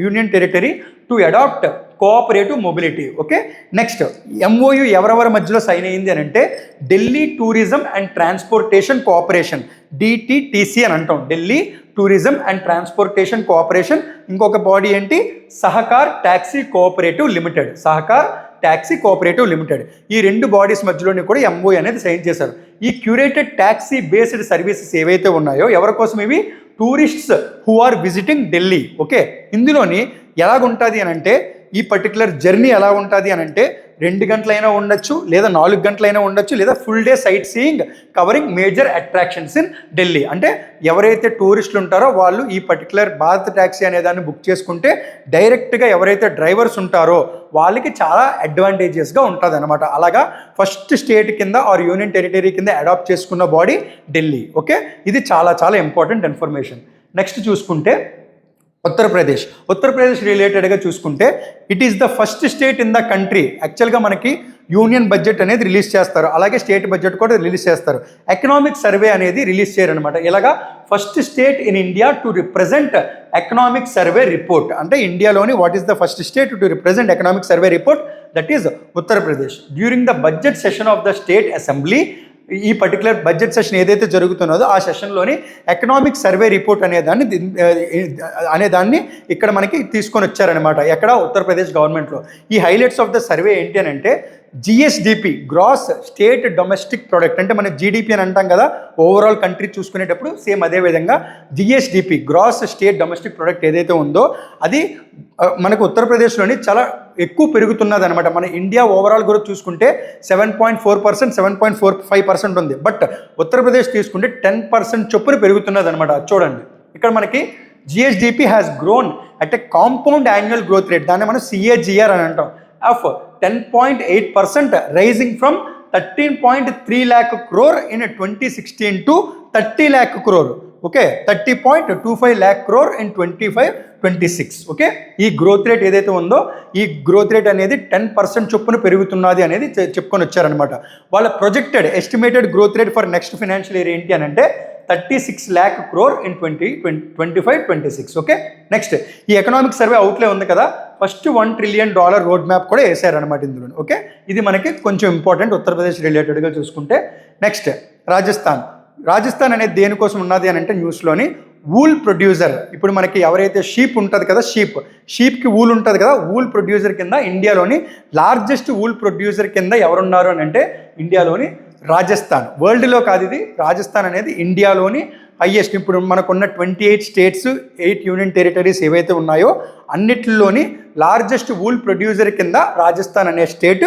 union territory to adopt cooperative mobility. Okay, next MOU ఎవరెవరి మధ్యలో సైన్ అయింది అని అంటే, Delhi tourism and transportation cooperation, DTTC అని అంటాం, Delhi tourism and transportation cooperation. ఇంకొక బాడీ ఏంటి? Sahakar taxi cooperative limited, Sahakar taxi cooperative limited. ఈ 2 బాడీస్ మధ్యలోని కూడా ఎంఓయు అనేది సైన్ చేశారు. ఈ క్యూరేటెడ్ ట్యాక్సీ బేస్డ్ సర్వీసెస్ ఏవైతే ఉన్నాయో ఎవరి కోసం? ఇవి tourists who are visiting Delhi. Okay, ఇందులోని ఎలాగుంటుంది అని అంటే, ఈ పర్టికులర్ జర్నీ ఎలా ఉంటుంది అని అంటే, 2 గంటలైనా ఉండొచ్చు, లేదా 4 గంటలైనా ఉండొచ్చు, లేదా full day sight seeing covering major attractions in Delhi. అంటే ఎవరైతే టూరిస్టులు ఉంటారో వాళ్ళు ఈ పర్టికులర్ భారత్ ట్యాక్సీ అనే దాన్ని బుక్ చేసుకుంటే డైరెక్ట్గా ఎవరైతే డ్రైవర్స్ ఉంటారో వాళ్ళకి చాలా అడ్వాంటేజెస్గా ఉంటుంది అనమాట. అలాగా ఫస్ట్ స్టేట్ కింద ఆర్ యూనియన్ టెరిటరీ కింద అడాప్ట్ చేసుకున్న బాడీ ఢిల్లీ. ఓకే, ఇది చాలా చాలా ఇంపార్టెంట్ ఇన్ఫర్మేషన్. నెక్స్ట్ చూసుకుంటే ఉత్తరప్రదేశ్ రిలేటెడ్గా చూసుకుంటే it is the first state in the country. యాక్చువల్గా మనకి యూనియన్ బడ్జెట్ అనేది రిలీజ్ చేస్తారు, అలాగే స్టేట్ బడ్జెట్ కూడా రిలీజ్ చేస్తారు. ఎకనామిక్ సర్వే అనేది రిలీజ్ చేయరనమాట. ఇలాగా first state in India to represent economic survey report. అంటే ఇండియాలోని what is the first state to represent economic survey report, that is Uttar Pradesh. During the budget session of the state assembly, ఈ పర్టికులర్ బడ్జెట్ సెషన్ ఏదైతే జరుగుతున్నదో ఆ సెషన్లోని ఎకనామిక్ సర్వే రిపోర్ట్ అనేదాన్ని ఇక్కడ మనకి తీసుకొని వచ్చారనమాట. ఎక్కడ? ఉత్తరప్రదేశ్ గవర్నమెంట్లో. ఈ హైలైట్స్ ఆఫ్ ద సర్వే ఏంటి అని అంటే GSDP, gross state domestic product. అంటే మనం జీడిపి అని అంటాం కదా ఓవరాల్ కంట్రీ చూసుకునేటప్పుడు, సేమ్ అదే విధంగా GSDP, gross state domestic product ఏదైతే ఉందో అది మనకు ఉత్తరప్రదేశ్లోని చాలా ఎక్కువ పెరుగుతున్నది అనమాట. మన ఇండియా ఓవరాల్ గ్రోత్ చూసుకుంటే 7.4%, 7.45% ఉంది. బట్ ఉత్తరప్రదేశ్ తీసుకుంటే 10% చొప్పున పెరుగుతున్నది అనమాట. చూడండి ఇక్కడ మనకి GSDP has grown at a compound annual growth rate, దాన్ని మనం సిఏజిఆర్ అని అంటాం, of 10.8%, rising from 13.3 lakh crore in 2016 to 30 lakh crore. Okay, 30.25 lakh crore in 25-26. Okay, ఈ గ్రోత్ రేట్ ఏదైతే ఉందో ఈ గ్రోత్ రేట్ అనేది 10% చొప్పున పెరుగుతున్నది అనేది చెప్పుకొని వచ్చారనమాట. వాళ్ళ projected estimated growth rate for next financial year ఏంటి అని అంటే 36 lakh crore in 2025-26. Okay, next ఈ ఎకనామిక్ సర్వే అవుట్లే ఉంది కదా, ఫస్ట్ $1 trillion రోడ్ మ్యాప్ కూడా వేసారనమాట ఇందులో. ఓకే, ఇది మనకి కొంచెం ఇంపార్టెంట్ ఉత్తరప్రదేశ్ రిలేటెడ్గా చూసుకుంటే. నెక్స్ట్ రాజస్థాన్ అనేది దేనికోసం ఉన్నది అని అంటే న్యూస్లోని వూల్ ప్రొడ్యూసర్. ఇప్పుడు మనకి ఎవరైతే షీప్ ఉంటుంది కదా, షీప్కి వూల్ ఉంటుంది కదా, వూల్ ప్రొడ్యూసర్ కింద ఇండియాలోని లార్జెస్ట్ వూల్ ప్రొడ్యూసర్ కింద ఎవరున్నారు అని అంటే ఇండియాలోని రాజస్థాన్. వరల్డ్లో కాదు ఇది, రాజస్థాన్ అనేది ఇండియాలోని హైయెస్ట్. ఇప్పుడు మనకున్న 28 స్టేట్స్, 8 యూనియన్ టెరిటరీస్ ఏవైతే ఉన్నాయో అన్నిటిలోని లార్జెస్ట్ వూల్ ప్రొడ్యూసర్ కింద రాజస్థాన్ అనే స్టేట్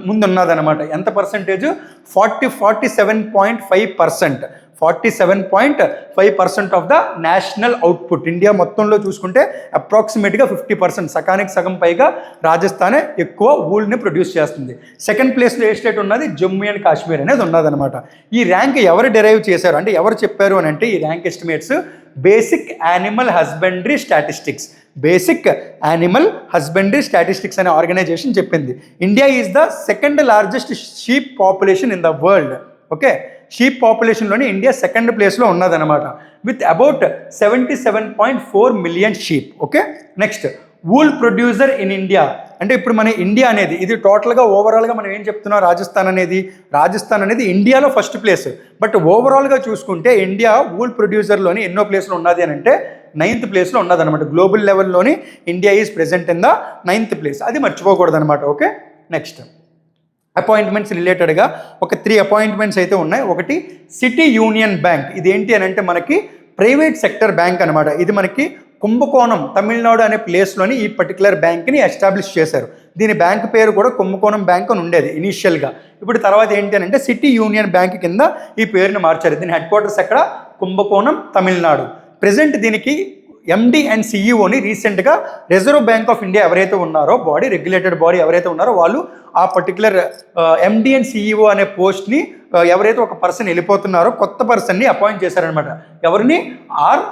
ముందున్నదనమాట. ఎంత percentage? 47.5%. 47.5% of the national output. India మొత్తంలో చూసుకుంటే అప్రాక్సిమేట్గా 50%, సగానికి సగం పైగా రాజస్థానే ఎక్కువ వూల్ని ప్రొడ్యూస్ చేస్తుంది. సెకండ్ ప్లేస్లో ఏ స్టేట్ ఉన్నది? జమ్మూ అండ్ కాశ్మీర్ అనేది ఉన్నదనమాట. ఈ ర్యాంక్ ఎవరు డెరైవ్ చేశారు అంటే ఎవరు చెప్పారు అని అంటే ఈ rank estimates basic animal husbandry statistics అనే ఆర్గనైజేషన్ చెప్పింది. India is the second largest sheep population in the world. Okay, sheep పాపులేషన్లోని ఇండియా సెకండ్ ప్లేస్లో ఉన్నదనమాట, with about 77.4 million sheep. Okay, next wool producer in India. అంటే ఇప్పుడు మన ఇండియా అనేది ఇది టోటల్గా ఓవరాల్గా మనం ఏం చెప్తున్నాం, రాజస్థాన్ అనేది ఇండియాలో ఫస్ట్ ప్లేస్. బట్ ఓవరాల్గా చూసుకుంటే ఇండియా వూల్ ప్రొడ్యూసర్లోని ఎన్నో ప్లేస్లో ఉన్నది అని అంటే 9th ప్లేస్లో ఉన్నదనమాట. గ్లోబల్ లెవెల్లోని India is present in the 9th place. అది మర్చిపోకూడదు అనమాట. ఓకే, నెక్స్ట్ అపాయింట్మెంట్స్ రిలేటెడ్గా ఒక 3 అపాయింట్మెంట్స్ అయితే ఉన్నాయి. ఒకటి సిటీ యూనియన్ బ్యాంక్. ఇది ఏంటి అని అంటే మనకి ప్రైవేట్ సెక్టర్ బ్యాంక్ అనమాట. ఇది మనకి కుంభకోణం, తమిళనాడు అనే ప్లేస్లోని ఈ పర్టికులర్ బ్యాంక్ని ఎస్టాబ్లిష్ చేశారు. దీని బ్యాంక్ పేరు కూడా కుంభకోణం బ్యాంక్ అని ఉండేది ఇనీషియల్గా. ఇప్పుడు తర్వాత ఏంటి అని అంటే సిటీ యూనియన్ బ్యాంక్ కింద ఈ పేరుని మార్చారు. దీని హెడ్ క్వార్టర్స్ ఎక్కడ? కుంభకోణం, తమిళనాడు. ప్రెజెంట్ దీనికి ఎండి అండ్ సిఈఓని రీసెంట్గా రిజర్వ్ బ్యాంక్ ఆఫ్ ఇండియా ఎవరైతే ఉన్నారో రెగ్యులేటెడ్ బాడీ ఎవరైతే ఉన్నారో వాళ్ళు ఆ పర్టికులర్ ఎండి అండ్ సిఈఓ అనే పోస్ట్ని ఎవరైతే ఒక పర్సన్ వెళ్ళిపోతున్నారో కొత్త పర్సన్ని అపాయింట్ చేశారనమాట. ఎవరిని? R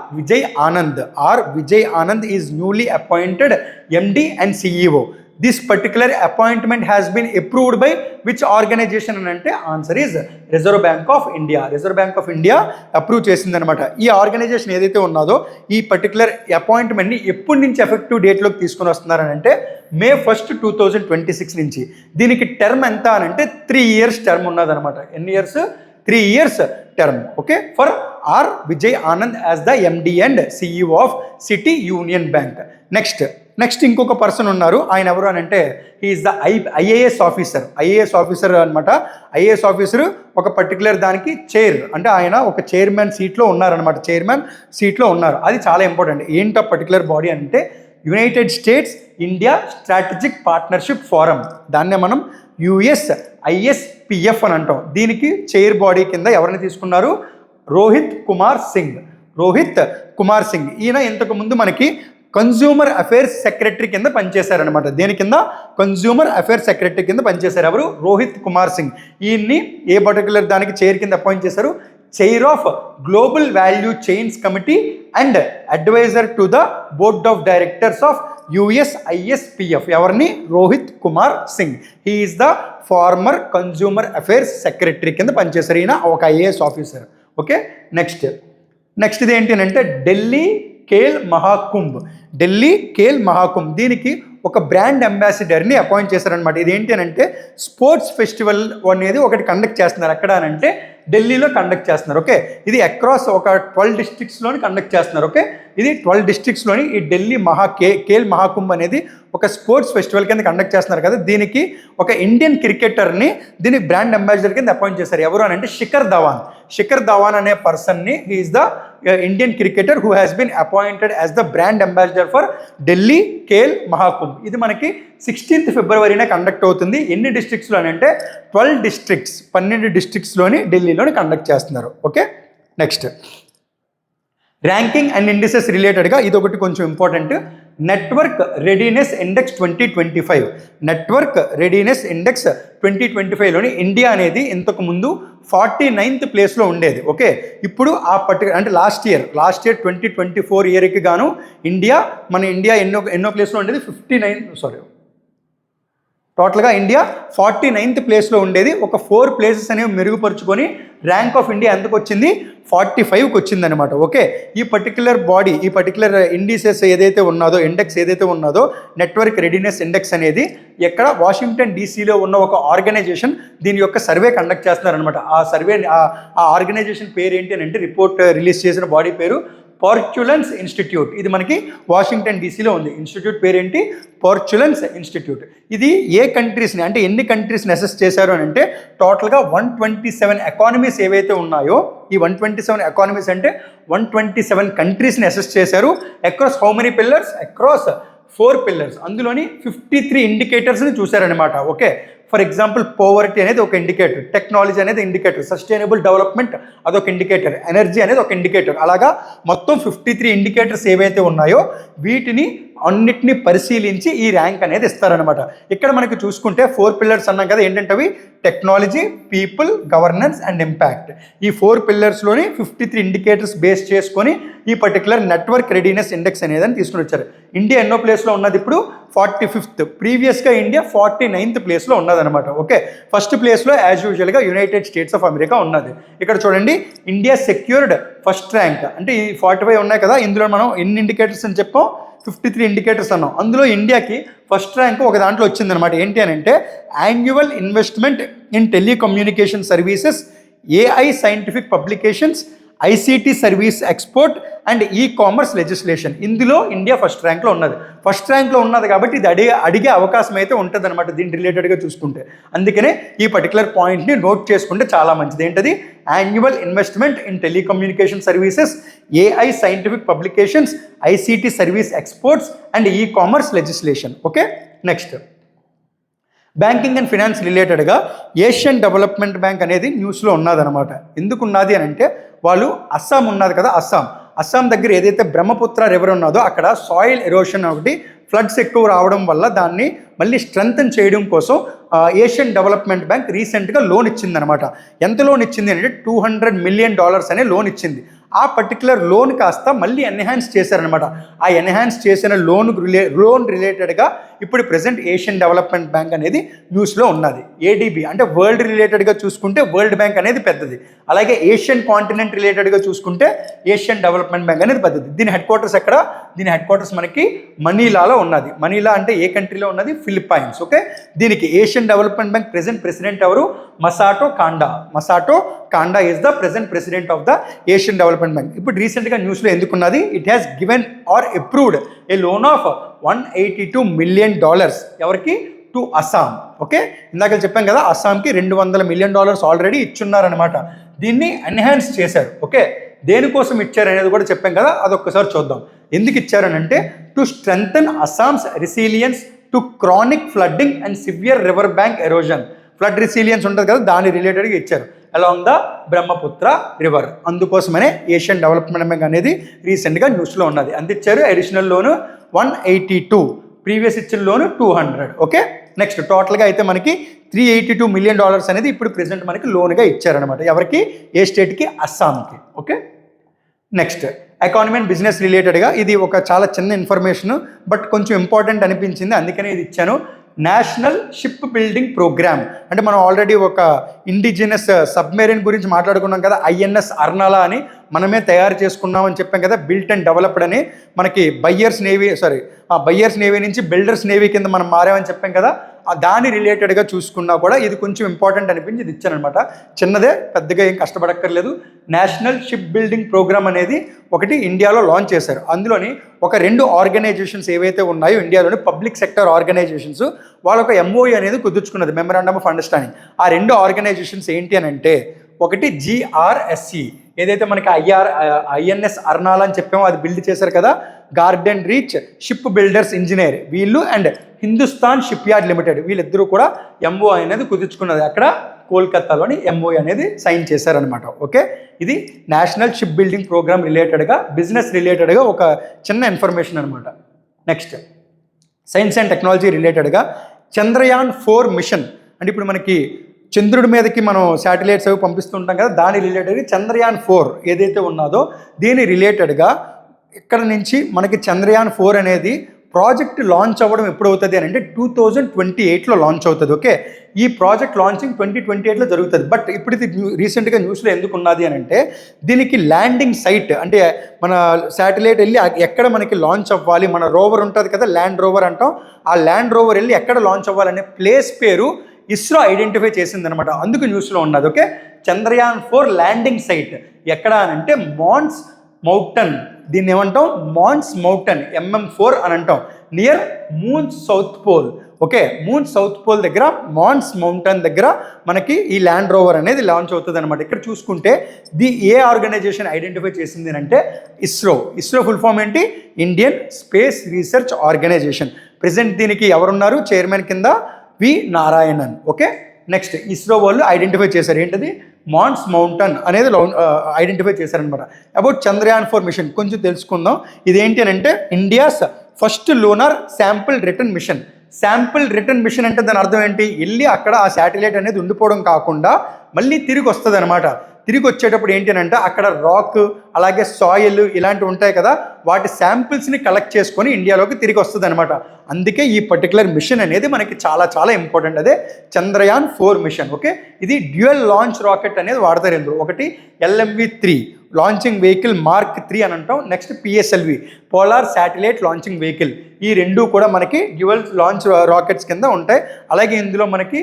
Vijay Anand is newly appointed MD and CEO. This particular appointment has been approved by which organisation అని అంటే answer is Reserve Bank of India approve చేసిందనమాట. ఈ ఆర్గనైజేషన్ ఏదైతే ఉన్నదో ఈ పర్టికులర్ అపాయింట్మెంట్ని ఎప్పటి నుంచి ఎఫెక్టివ్ డేట్లోకి తీసుకొని వస్తున్నారని అంటే May 1st, 2026 నుంచి. దీనికి టర్మ్ ఎంత అని అంటే 3 years టర్మ్ ఉన్నదనమాట. ఎన్ని years? 3 years term. Okay, for R Vijay Anand as the MD and CEO of City Union Bank. Next ఇంకొక పర్సన్ ఉన్నారు. ఆయన ఎవరు అని అంటే హీఈస్ ద ఐఏఎస్ ఆఫీసర్ అనమాట. ఐఏఎస్ ఆఫీసర్ ఒక పర్టికులర్ దానికి చైర్, అంటే ఆయన ఒక చైర్మన్ సీట్లో ఉన్నారనమాట. అది చాలా ఇంపార్టెంట్. ఏంటో పర్టికులర్ బాడీ అంటే United states India strategic partnership forum, దాన్నే మనం USISPF అని అంటాం. దీనికి చైర్ బాడీ కింద ఎవరిని తీసుకున్నారు? రోహిత్ కుమార్ సింగ్. ఈయన ఇంతకుముందు మనకి కన్జ్యూమర్ అఫేర్స్ సెక్రటరీ కింద పనిచేశారనమాట. దేని కింద? కన్జ్యూమర్ అఫేర్స్ సెక్రటరీ కింద పనిచేశారు. ఎవరు? రోహిత్ కుమార్ సింగ్. ఈయన్ని ఏ పర్టికులర్ దానికి చైర్ కింద అపాయింట్ చేశారు? Chair of global value chains committee and adviser to the board of directors of USISPF. ఎవరిని? Rohit Kumar Singh. He is the former consumer affairs secretary కింద పనిచేశారు. ఈయన ఒక IAS ఆఫీసర్. ఓకే, నెక్స్ట్ ఇది ఏంటి అంటే ఢిల్లీ ఖేల్ మహాకుంభ్. దీనికి ఒక బ్రాండ్ అంబాసిడర్ని అపాయింట్ చేశారనమాట. ఇది ఏంటి అంటే స్పోర్ట్స్ ఫెస్టివల్ అనేది ఒకటి కండక్ట్ చేస్తున్నారు. ఎక్కడ అంటే ఢిల్లీలో కండక్ట్ చేస్తున్నారు. ఓకే, ఇది అక్రాస్ ఒక 12 డిస్ట్రిక్ట్స్లోని కండక్ట్ చేస్తున్నారు. ఓకే, ఇది 12 డిస్ట్రిక్ట్స్లోని ఈ ఢిల్లీ ఖేల్ మహాకుంభ్ అనేది ఒక స్పోర్ట్స్ ఫెస్టివల్ కింద కండక్ట్ చేస్తున్నారు కదా. దీనికి ఒక ఇండియన్ క్రికెటర్ని దీనికి బ్రాండ్ అంబాసిడర్ కింద అపాయింట్ చేశారు. ఎవరు అని అంటే శిఖర్ ధవాన్ అనే పర్సన్ని. He is the Indian cricketer who has been appointed as the brand ambassador for Delhi Khel Mahakumbh. ఇది మనకి 16th ఫిబ్రవరినే కండక్ట్ అవుతుంది. ఎన్ని డిస్ట్రిక్ట్స్లో అంటే 12 డిస్ట్రిక్ట్స్లోని ఢిల్లీలోని కండక్ట్ చేస్తున్నారు. Okay, next ranking and indices రిలేటెడ్గా ఇది ఒకటి కొంచెం ఇంపార్టెంట్. నెట్వర్క్ రెడీనెస్ ఇండెక్స్ 2025లోని ఇండియా అనేది ఇంతకుముందు 49th ప్లేస్లో ఉండేది. ఓకే, ఇప్పుడు ఆ పర్టికులర్ అంటే లాస్ట్ ఇయర్ 2024 ఇయర్కి గాను మన ఇండియా ఎన్నో ప్లేస్లో ఉండేది? 59 టోటల్గా ఇండియా 49th ప్లేస్లో ఉండేది. ఒక 4 ప్లేసెస్ అనేవి మెరుగుపరుచుకొని ర్యాంక్ ఆఫ్ ఇండియా ఎంతకు వచ్చింది? 45కి వచ్చిందనమాట. ఓకే, ఈ పర్టికులర్ ఇండిసెస్ ఏదైతే ఉన్నదో, ఇండెక్స్ ఏదైతే ఉన్నదో, నెట్వర్క్ రెడీనెస్ ఇండెక్స్ అనేది ఎక్కడ? వాషింగ్టన్ DCలో ఉన్న ఒక ఆర్గనైజేషన్ దీని యొక్క సర్వే కండక్ట్ చేస్తున్నారనమాట. ఆ ఆర్గనైజేషన్ పేరు ఏంటి అని అంటే రిపోర్ట్ రిలీజ్ చేసిన బాడీ పేరు పోర్చులన్స్ ఇన్స్టిట్యూట్. ఇది మనకి వాషింగ్టన్ DCలో ఉంది. ఇన్స్టిట్యూట్ పేరేంటి? పోర్చులన్స్ ఇన్స్టిట్యూట్. ఇది ఏ కంట్రీస్ని అంటే ఎన్ని కంట్రీస్ని అసెస్ చేశారు అని అంటే టోటల్గా 127 ఎకానమీస్ ఏవైతే ఉన్నాయో, ఈ 127 ఎకానమీస్ అంటే 127 కంట్రీస్ని అసెస్ చేశారు. Across how many pillars? Across 4 pillars. అందులోని 53 ఇండికేటర్స్ని చూశారనమాట. ఓకే, ఫర్ ఎగ్జాంపుల్ పోవర్టీ అనేది ఒక ఇండికేటర్, టెక్నాలజీ అనేది ఇండికేటర్, సస్టైనబుల్ డెవలప్మెంట్ అదొక ఇండికేటర్, ఎనర్జీ అనేది ఒక ఇండికేటర్. అలాగా మొత్తం 53 ఇండికేటర్స్ ఏవైతే ఉన్నాయో వీటిని అన్నిటినీ పరిశీలించి ఈ ర్యాంక్ అనేది ఇస్తారనమాట. ఇక్కడ మనకి చూసుకుంటే 4 పిల్లర్స్ అన్నాం కదా. ఏంటంటే అవి technology, people, governance and impact. ఈ 4 పిల్లర్స్లోని 53 ఇండికేటర్స్ బేస్ చేసుకొని ఈ పర్టికులర్ నెట్వర్క్ రెడీనెస్ ఇండెక్స్ అనేది తీసుకుని వచ్చారు. ఇండియా ఎన్నో ప్లేస్లో ఉన్నది? ఇప్పుడు 45th. ప్రీవియస్గా ఇండియా 49th ప్లేస్లో ఉన్నదనమాట. ఓకే, ఫస్ట్ ప్లేస్లో యాజ్ యూజువల్గా యునైటెడ్ స్టేట్స్ ఆఫ్ అమెరికా ఉన్నది. ఇక్కడ చూడండి, ఇండియా సెక్యూర్డ్ ఫస్ట్ ర్యాంక్. అంటే ఈ 45 ఉన్నాయి కదా, ఇందులో మనం ఎన్ని ఇండికేటర్స్ అని చెప్పాం? 53 ఇండికేటర్స్ అన్నాం. అందులో ఇండియాకి ఫస్ట్ ర్యాంక్ ఒక దాంట్లో వచ్చిందనమాట. ఏంటి అని అంటే annual investment in telecommunication services, AI scientific publications, ICT service export and commerce legislation. ఇందులో ఇండియా ఫస్ట్ ర్యాంక్లో ఉన్నది కాబట్టి ఇది అడిగే అవకాశం అయితే ఉంటుంది అనమాట దీని రిలేటెడ్గా చూసుకుంటే. అందుకనే ఈ పర్టికులర్ పాయింట్ని నోట్ చేసుకుంటే చాలా మంచిది. ఏంటది? Annual investment in telecommunication services, AI scientific publications, ICT service exports and commerce legislation. Okay, next banking and finance రిలేటెడ్గా ఏషియన్ డెవలప్మెంట్ బ్యాంక్ అనేది న్యూస్లో ఉన్నదనమాట. ఎందుకు ఉన్నది అని అంటే వాళ్ళు అస్సాం ఉన్నది కదా, అస్సాం దగ్గర ఏదైతే బ్రహ్మపుత్ర రివర్ ఉన్నదో అక్కడ సాయిల్ ఎరోషన్ ఒకటి, ఫ్లడ్స్ ఎక్కువ రావడం వల్ల దాన్ని మళ్ళీ స్ట్రెంగ్తన్ చేయడం కోసం ఏషియన్ డెవలప్మెంట్ బ్యాంక్ రీసెంట్గా లోన్ ఇచ్చిందనమాట. ఎంత లోన్ ఇచ్చింది అంటే $200 మిలియన్ అనే లోన్ ఇచ్చింది. ఆ పర్టికులర్ లోన్ కాస్త మళ్ళీ ఎన్హాన్స్ చేశారనమాట. ఆ ఎన్హాన్స్ చేసిన లోన్ రిలేటెడ్గా ఇప్పుడు ప్రెసెంట్ ఏషియన్ డెవలప్మెంట్ బ్యాంక్ అనేది న్యూస్లో ఉన్నది. ADB అంటే వరల్డ్ రిలేటెడ్గా చూసుకుంటే వరల్డ్ బ్యాంక్ అనేది పెద్దది. అలాగే ఏషియన్ కాంటినెంట్ రిలేటెడ్గా చూసుకుంటే ఏషియన్ డెవలప్మెంట్ బ్యాంక్ అనేది పెద్దది. దీని హెడ్ క్వార్టర్స్ ఎక్కడ? దీని హెడ్ క్వార్టర్స్ మనకి మనీలాలో ఉన్నది. మనీలా అంటే ఏ కంట్రీలో ఉన్నది? ఫిలిప్పైన్స్. ఓకే, దీనికి ఏషియన్ డెవలప్మెంట్ బ్యాంక్ ప్రెసిడెంట్ ఎవరు? Masato Kanda is the present president of the Asian Development Bank. ఇప్పుడు రీసెంట్గా న్యూస్లో ఎందుకున్నది? It has given or approved a loan of $182 million. ఎవరికి? టు అస్సాం. ఓకే, ఇందాక చెప్పాం కదా అస్సాంకి $200 మిలియన్ ఆల్రెడీ ఇచ్చున్నారనమాట. దీన్ని ఎన్హాన్స్ చేశారు. ఓకే, దేనికోసం ఇచ్చారు అనేది కూడా చెప్పాం కదా, అదొక్కసారి చూద్దాం. ఎందుకు ఇచ్చారనంటే to strengthen Assam's resilience to chronic flooding and severe river bank erosion. Flood resilience ఉంటుంది కదా, దాని రిలేటెడ్గా ఇచ్చారు అలాంగ్ ద బ్రహ్మపుత్ర రివర్. అందుకోసమనే ఏషియన్ డెవలప్మెంట్ బ్యాంక్ అనేది రీసెంట్గా న్యూస్లో ఉన్నది. అందించారు. అడిషనల్ లోను 182, ప్రీవియస్ ఇచ్చిన లోను 200. ఓకే, నెక్స్ట్ టోటల్గా అయితే మనకి $382 million అనేది ఇప్పుడు ప్రెసెంట్ మనకి లోన్గా ఇచ్చారనమాట. ఎవరికి? ఏ స్టేట్కి? అస్సాంకి. Okay, next economy and business రిలేటెడ్గా ఇది ఒక చాలా చిన్న ఇన్ఫర్మేషన్, బట్ కొంచెం ఇంపార్టెంట్ అనిపించింది, అందుకనే ఇది ఇచ్చాను. నేషనల్ షిప్ బిల్డింగ్ ప్రోగ్రామ్ అంటే మనం ఆల్రెడీ ఒక ఇండిజినస్ సబ్మెరీన్ గురించి మాట్లాడుకున్నాం కదా, INS అర్నాలా అని మనమే తయారు చేసుకున్నామని చెప్పాం కదా, బిల్ట్ అండ్ డెవలప్డ్ అని. మనకి బయ్యర్స్ నేవీ నుంచి బిల్డర్స్ నేవీ కింద మనం మారామని చెప్పాం కదా, దాని రిలేటెడ్గా చూసుకున్నా కూడా ఇది కొంచెం ఇంపార్టెంట్ అనిపించి ఇది ఇచ్చానమాట. చిన్నదే, పెద్దగా ఏం కష్టపడక్కర్లేదు. నేషనల్ షిప్ బిల్డింగ్ ప్రోగ్రామ్ అనేది ఒకటి ఇండియాలో లాంచ్ చేశారు. అందులోని ఒక 2 ఆర్గనైజేషన్స్ ఏవైతే ఉన్నాయో ఇండియాలోని పబ్లిక్ సెక్టర్ ఆర్గనైజేషన్స్, వాళ్ళ ఒక MOU అనేది కుదుర్చుకున్నది, మెమరాండమ్ ఆఫ్ అండర్స్టాండింగ్. ఆ 2 ఆర్గనైజేషన్స్ ఏంటి అని అంటే, ఒకటి GRSE, ఏదైతే మనకి INS అర్నాలా అని చెప్పామో అది బిల్డ్ చేశారు కదా, Garden Reach Shipbuilders engineer వీళ్ళు, and Hindustan Shipyard Limited, వీళ్ళిద్దరూ కూడా MOU అనేది కుదుర్చుకున్నది. అక్కడ కోల్కతాలోని MOU అనేది సైన్ చేశారనమాట. ఓకే, ఇది నేషనల్ షిప్ బిల్డింగ్ ప్రోగ్రామ్ రిలేటెడ్గా, బిజినెస్ రిలేటెడ్గా ఒక చిన్న ఇన్ఫర్మేషన్ అనమాట. నెక్స్ట్ సైన్స్ అండ్ టెక్నాలజీ రిలేటెడ్గా చంద్రయాన్ 4 మిషన్, అంటే ఇప్పుడు మనకి చంద్రుడి మీదకి మనం శాటిలైట్స్ అవి పంపిస్తుంటాం కదా, దాని రిలేటెడ్గా చంద్రయాన్ 4 ఏదైతే ఉన్నదో దీని రిలేటెడ్గా ఇక్కడ నుంచి మనకి చంద్రయాన్ 4 అనేది ప్రాజెక్ట్ లాంచ్ అవ్వడం ఎప్పుడు అవుతుంది అని అంటే 2028లో లాంచ్ అవుతుంది. ఓకే, ఈ ప్రాజెక్ట్ లాంచింగ్ 2028లో జరుగుతుంది. బట్ ఇప్పుడు ఇది రీసెంట్గా న్యూస్లో ఎందుకు ఉన్నది అని అంటే, దీనికి ల్యాండింగ్ సైట్ అంటే మన శాటిలైట్ వెళ్ళి ఎక్కడ మనకి లాంచ్ అవ్వాలి, మన రోవర్ ఉంటుంది కదా, ల్యాండ్ రోవర్ అంటాం, ఆ ల్యాండ్ రోవర్ వెళ్ళి ఎక్కడ లాంచ్ అవ్వాలనే ప్లేస్ పేరు ఇస్రో ఐడెంటిఫై చేసిందనమాట. అందుకు న్యూస్లో ఉన్నది. ఓకే, చంద్రయాన్ 4 ల్యాండింగ్ సైట్ ఎక్కడ అని అంటే మాన్స్ మౌంటన్, దీన్ని ఏమంటాం? మాన్స్ మౌంటన్, MM4 అని అంటాం, near moon south pole. Okay, moon south pole దగ్గర మాన్స్ మౌంటన్ దగ్గర మనకి ఈ ల్యాండ్ రోవర్ అనేది లాంచ్ అవుతుంది అనమాట. ఇక్కడ చూసుకుంటే ఏ ఆర్గనైజేషన్ ఐడెంటిఫై చేసింది అంటే ఇస్రో. ఇస్రో ఫుల్ ఫామ్ ఏంటి? Indian space research organization. Present దీనికి ఎవరున్నారు? చైర్మన్ కింద వి నారాయణన్. ఓకే, నెక్స్ట్ ఇస్రో వాళ్ళు ఐడెంటిఫై చేశారు ఏంటది? మాన్స్ మౌంటన్ అనేది ఐడెంటిఫై చేశారనమాట. అబౌట్ చంద్రయాన్ 4 మిషన్ కొంచెం తెలుసుకుందాం. ఇదేంటి అని అంటే India's first lunar sample return mission. Sample return mission అంటే దాని అర్థం ఏంటి? వెళ్ళి అక్కడ ఆ శాటిలైట్ అనేది ఉండిపోవడం కాకుండా మళ్ళీ తిరిగి వస్తుంది అనమాట. తిరిగి వచ్చేటప్పుడు ఏంటి అని అంటే అక్కడ రాక్ అలాగే సాయిల్ ఇలాంటివి ఉంటాయి కదా, వాటి శాంపిల్స్ని కలెక్ట్ చేసుకొని ఇండియాలోకి తిరిగి వస్తుంది అనమాట. అందుకే ఈ పర్టికులర్ మిషన్ అనేది మనకి చాలా చాలా ఇంపార్టెంట్. అదే చంద్రయాన్ 4 మిషన్. ఓకే, ఇది డ్యూయల్ లాంచ్ రాకెట్ అనేది వాడతారు ఇందులో. ఒకటి LMV-3 లాంచింగ్ వెహికల్ Mark 3 అని అంటాం. Next PSLV polar satellite launching vehicle. ఈ రెండు కూడా మనకి డ్యూయల్ లాంచ్ రాకెట్స్ కింద ఉంటాయి. అలాగే ఇందులో మనకి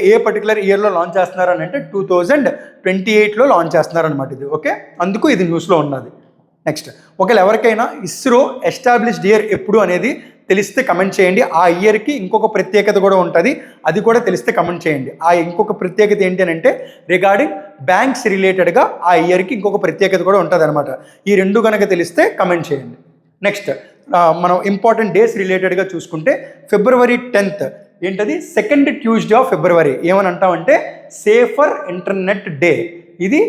ఏ పర్టికులర్ ఇయర్లో లాంచ్ చేస్తున్నారు అని అంటే 2028లో లాంచ్ చేస్తున్నారనమాట ఇది. ఓకే, అందుకు ఇది న్యూస్లో ఉన్నది. నెక్స్ట్ ఒకవేళ ఎవరికైనా ఇస్రో ఎస్టాబ్లిష్డ్ ఇయర్ ఎప్పుడు అనేది తెలిస్తే కమెంట్ చేయండి. ఆ ఇయర్కి ఇంకొక ప్రత్యేకత కూడా ఉంటుంది, అది కూడా తెలిస్తే కమెంట్ చేయండి. ఆ ఇంకొక ప్రత్యేకత ఏంటి అని అంటే రిగార్డింగ్ బ్యాంక్స్ రిలేటెడ్గా ఆ ఇయర్కి ఇంకొక ప్రత్యేకత కూడా ఉంటుంది అనమాట. ఈ రెండు కనుక తెలిస్తే కమెంట్ చేయండి. నెక్స్ట్ మనం ఇంపార్టెంట్ డేస్ రిలేటెడ్గా చూసుకుంటే February 10th ఏంటది? Second Tuesday of February. ఏమని అంటామంటే సేఫర్ ఇంటర్నెట్ డే. ఇది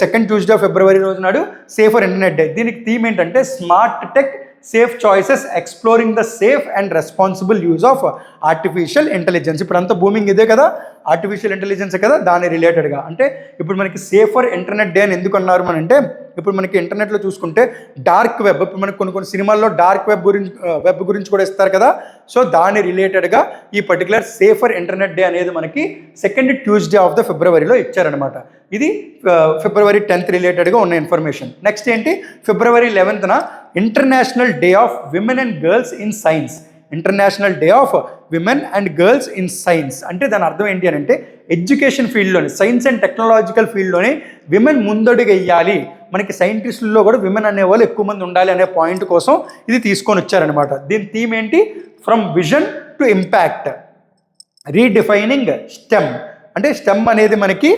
సెకండ్ ట్యూస్డే ఆఫ్ ఫిబ్రవరి రోజు నాడు సేఫర్ ఇంటర్నెట్ డే. దీనికి థీమ్ ఏంటంటే smart tech safe choices exploring the safe and responsible use of artificial intelligence. ఇప్పుడు అంతా బూమింగ్ ఇదే కదా, ఆర్టిఫిషియల్ ఇంటెలిజెన్స్ కదా, దాని రిలేటెడ్గా. అంటే ఇప్పుడు మనకి సేఫర్ ఇంటర్నెట్ డే అని ఎందుకు అన్నారు అని అంటే, ఇప్పుడు మనకి ఇంటర్నెట్లో చూసుకుంటే డార్క్ వెబ్, ఇప్పుడు మనకి కొన్ని సినిమాల్లో డార్క్ వెబ్ గురించి కూడా ఇస్తారు కదా, సో దాని రిలేటెడ్గా ఈ పర్టికులర్ సేఫర్ ఇంటర్నెట్ డే అనేది మనకి సెకండ్ ట్యూస్డే ఆఫ్ ద ఫిబ్రవరిలో ఇచ్చారనమాట. ఇది February 10th రిలేటెడ్గా ఉన్న ఇన్ఫర్మేషన్. నెక్స్ట్ ఏంటి? February 11th International Day of Women and Girls in Science. International Day of Women and Girls in Science అంటే దాని అర్థం ఏంటి అని అంటే ఎడ్యుకేషన్ ఫీల్డ్లోని, సైన్స్ అండ్ టెక్నాలజికల్ ఫీల్డ్లోనే విమెన్ ముందడుగు వెయ్యాలి, మనకి సైంటిస్టుల్లో కూడా విమెన్ అనేవాళ్ళు ఎక్కువ మంది ఉండాలి అనే పాయింట్ కోసం ఇది తీసుకొని వచ్చారనమాట. దీని థీమ్ ఏంటి? From vision to impact, redefining stem. అంటే స్టెమ్ అనేది మనకి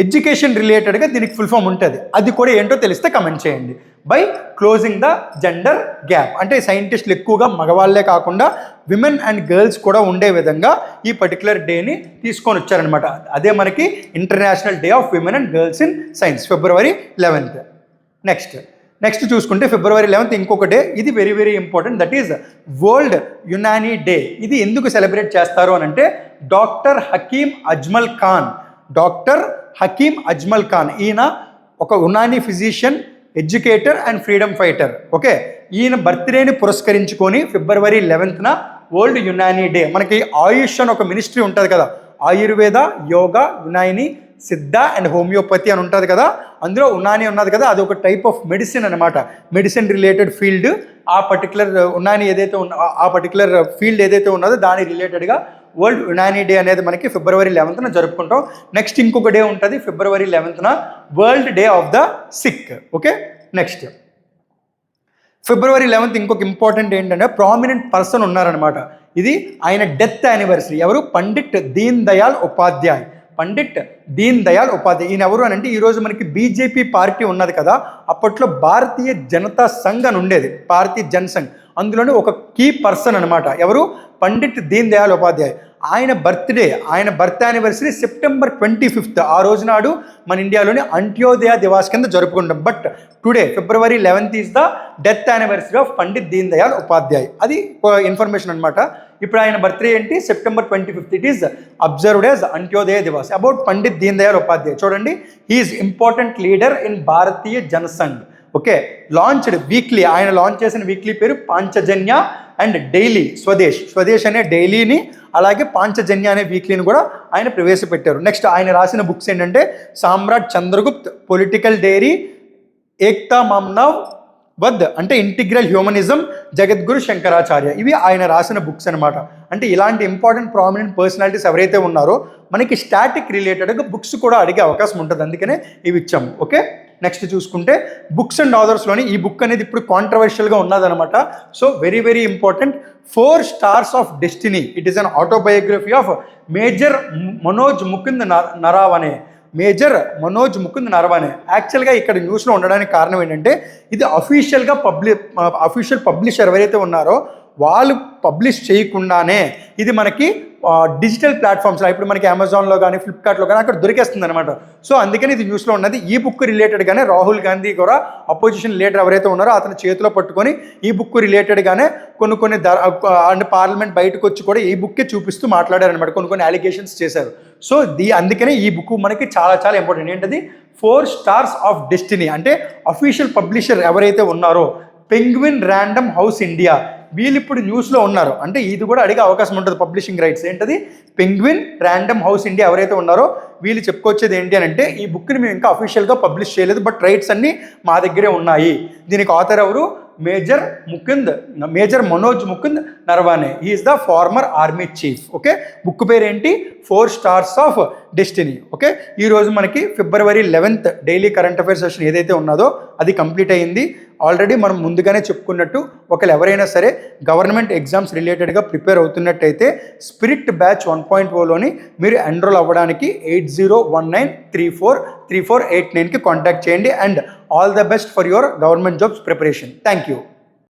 ఎడ్యుకేషన్ రిలేటెడ్గా దీనికి ఫుల్ ఫామ్ ఉంటుంది, అది కూడా ఏంటో తెలిస్తే కమెంట్ చేయండి. By closing the gender gap. అంటే సైంటిస్టులు ఎక్కువగా మగవాళ్ళే కాకుండా విమెన్ అండ్ గర్ల్స్ కూడా ఉండే విధంగా ఈ పర్టికులర్ డేని తీసుకొని వచ్చారనమాట. అదే మనకి international Day of Women and Girls in science, February 11th. Next చూసుకుంటే February 11th ఇంకొక డే, ఇది very very important, that is world Unani day. ఇది ఎందుకు సెలబ్రేట్ చేస్తారు అని అంటే డాక్టర్ హకీమ్ అజ్మల్ ఖాన్ ఈయన ఒక Unani physician, educator and freedom fighter. Okay, ఈయన బర్త్డేని పురస్కరించుకొని February 11th world Unani day. మనకి ఆయుష్ అని ఒక మినిస్ట్రీ ఉంటుంది కదా, ఆయుర్వేద, యోగా, యునాని, సిద్ధ అండ్ హోమియోపతి అని ఉంటుంది కదా, అందులో ఉనాని ఉన్నది కదా, అది ఒక టైప్ ఆఫ్ మెడిసిన్ అనమాట, మెడిసిన్ రిలేటెడ్ ఫీల్డ్. ఆ పర్టికులర్ ఉనాని ఏదైతే ఆ పర్టికులర్ ఫీల్డ్ ఏదైతే ఉన్నదో దాని రిలేటెడ్గా వరల్డ్ యునానీ డే అనేది మనకి February 11th జరుపుకుంటాం. నెక్స్ట్ ఇంకొక డే ఉంటుంది February 11th world day of the sick. Okay, next February 11th ఇంకొక ఇంపార్టెంట్ ఏంటంటే ప్రామినెంట్ పర్సన్ ఉన్నారనమాట. ఇది ఆయన డెత్ యానివర్సరీ. ఎవరు? పండిట్ దీన్ దయాళ్ ఉపాధ్యాయ్. ఈయన ఎవరు అని అంటే ఈరోజు మనకి బీజేపీ పార్టీ ఉన్నది కదా, అప్పట్లో భారతీయ జనతా సంఘ్ అని ఉండేది, భారతీయ జనసంఘ్, అందులోనే ఒక కీ పర్సన్ అనమాట. ఎవరు? పండిట్ దీన్ దయాళ్ ఉపాధ్యాయ్. ఆయన బర్త్ యానివర్సరీ September 25th. ఆ రోజు నాడు మన ఇండియాలోని అంత్యోదయ దివాస్ కింద జరుపుకుంటాం. But today February 11th is the death anniversary of Pandit Deen Dayal Upadhyay. అది ఇన్ఫర్మేషన్ అనమాట. ఇప్పుడు ఆయన బర్త్డే ఏంటి? September 25th. It is observed as Antyodaya Diwas. About Pandit Deen Dayal Upadhyay చూడండి, he is important leader in Bharatiya Jana Sangh. Okay, launched weekly, ఆయన లాంచ్ చేసిన వీక్లీ పేరు పాంచజన్య అండ్ డైలీ స్వదేశ్ అనే డైలీని, అలాగే పాంచజన్య అనే వీక్లీని కూడా ఆయన ప్రవేశపెట్టారు. నెక్స్ట్ ఆయన రాసిన బుక్స్ ఏంటంటే సామ్రాట్ చంద్రగుప్త్, పొలిటికల్ డైరీ, ఏక్తా మామ్నవ్ వద్ అంటే ఇంటిగ్రల్ హ్యూమనిజం, జగద్గురు శంకరాచార్య. ఇవి ఆయన రాసిన బుక్స్ అనమాట. అంటే ఇలాంటి ఇంపార్టెంట్ ప్రామినెంట్ పర్సనాలిటీస్ ఎవరైతే ఉన్నారో మనకి స్టాటిక్ రిలేటెడ్గా బుక్స్ కూడా అడిగే అవకాశం ఉంటుంది, అందుకనే ఇవి ఇచ్చాము. ఓకే, నెక్స్ట్ చూసుకుంటే బుక్స్ అండ్ ఆథర్స్లోని ఈ బుక్ అనేది ఇప్పుడు కాంట్రవర్షియల్గా ఉన్నదనమాట. So very very important, 4 Stars of Destiny. It is an autobiography of major Manoj Mukund Naravane. యాక్చువల్గా ఇక్కడ న్యూస్లో ఉండడానికి కారణం ఏంటంటే ఇది అఫీషియల్ పబ్లిషర్ ఎవరైతే ఉన్నారో వాళ్ళు పబ్లిష్ చేయకుండానే ఇది మనకి డిజిటల్ ప్లాట్ఫామ్స్లో ఇప్పుడు మనకి అమెజాన్లో కానీ ఫ్లిప్కార్ట్లో కానీ అక్కడ దొరికేస్తుంది అనమాట. సో అందుకని ఇది న్యూస్లో ఉన్నది. ఈ బుక్ రిలేటెడ్గానే రాహుల్ గాంధీ కూడా అపోజిషన్ లీడర్ ఎవరైతే ఉన్నారో అతని చేతిలో పట్టుకొని ఈ బుక్ రిలేటెడ్గానే కొన్ని అండ్ పార్లమెంట్ బయటకు వచ్చి కూడా ఈ బుక్కే చూపిస్తూ మాట్లాడారనమాట, కొన్ని అలిగేషన్స్ చేశారు. సో అందుకనే ఈ బుక్ మనకి చాలా చాలా ఇంపార్టెంట్. ఏంటది? 4 Stars of Destiny. అంటే అఫీషియల్ పబ్లిషర్ ఎవరైతే ఉన్నారో పెంగ్విన్ ర్యాండమ్ హౌస్ ఇండియా, వీళ్ళు ఇప్పుడు న్యూస్లో ఉన్నారు. అంటే ఇది కూడా అడిగే అవకాశం ఉంటుంది, పబ్లిషింగ్ రైట్స్. ఏంటది? పెంగ్విన్ ర్యాండమ్ హౌస్ ఇండియా ఎవరైతే ఉన్నారో వీళ్ళు చెప్పుకొచ్చేది ఏంటి అని అంటే ఈ బుక్ని మేము ఇంకా అఫీషియల్గా పబ్లిష్ చేయలేదు, బట్ రైట్స్ అన్నీ మా దగ్గరే ఉన్నాయి. దీనికి ఆథర్ ఎవరు? Major Manoj Mukund Naravane. Is the former army chief. Okay, book పేరు ఏంటి? 4 Stars of Destiny. ఓకే, ఈరోజు మనకి February 11th daily current affairs session ఏదైతే ఉన్నదో అది కంప్లీట్ అయ్యింది. ఆల్రెడీ మనం ముందుగానే చెప్పుకున్నట్టు ఒకవేళ ఎవరైనా సరే గవర్నమెంట్ ఎగ్జామ్స్ రిలేటెడ్గా ప్రిపేర్ అవుతున్నట్టయితే స్పిరిట్ బ్యాచ్ 1.0లోని మీరు ఎన్రోల్ అవ్వడానికి 8019343489కి కాంటాక్ట్ చేయండి. And all the best for your government jobs preparation. Thank you.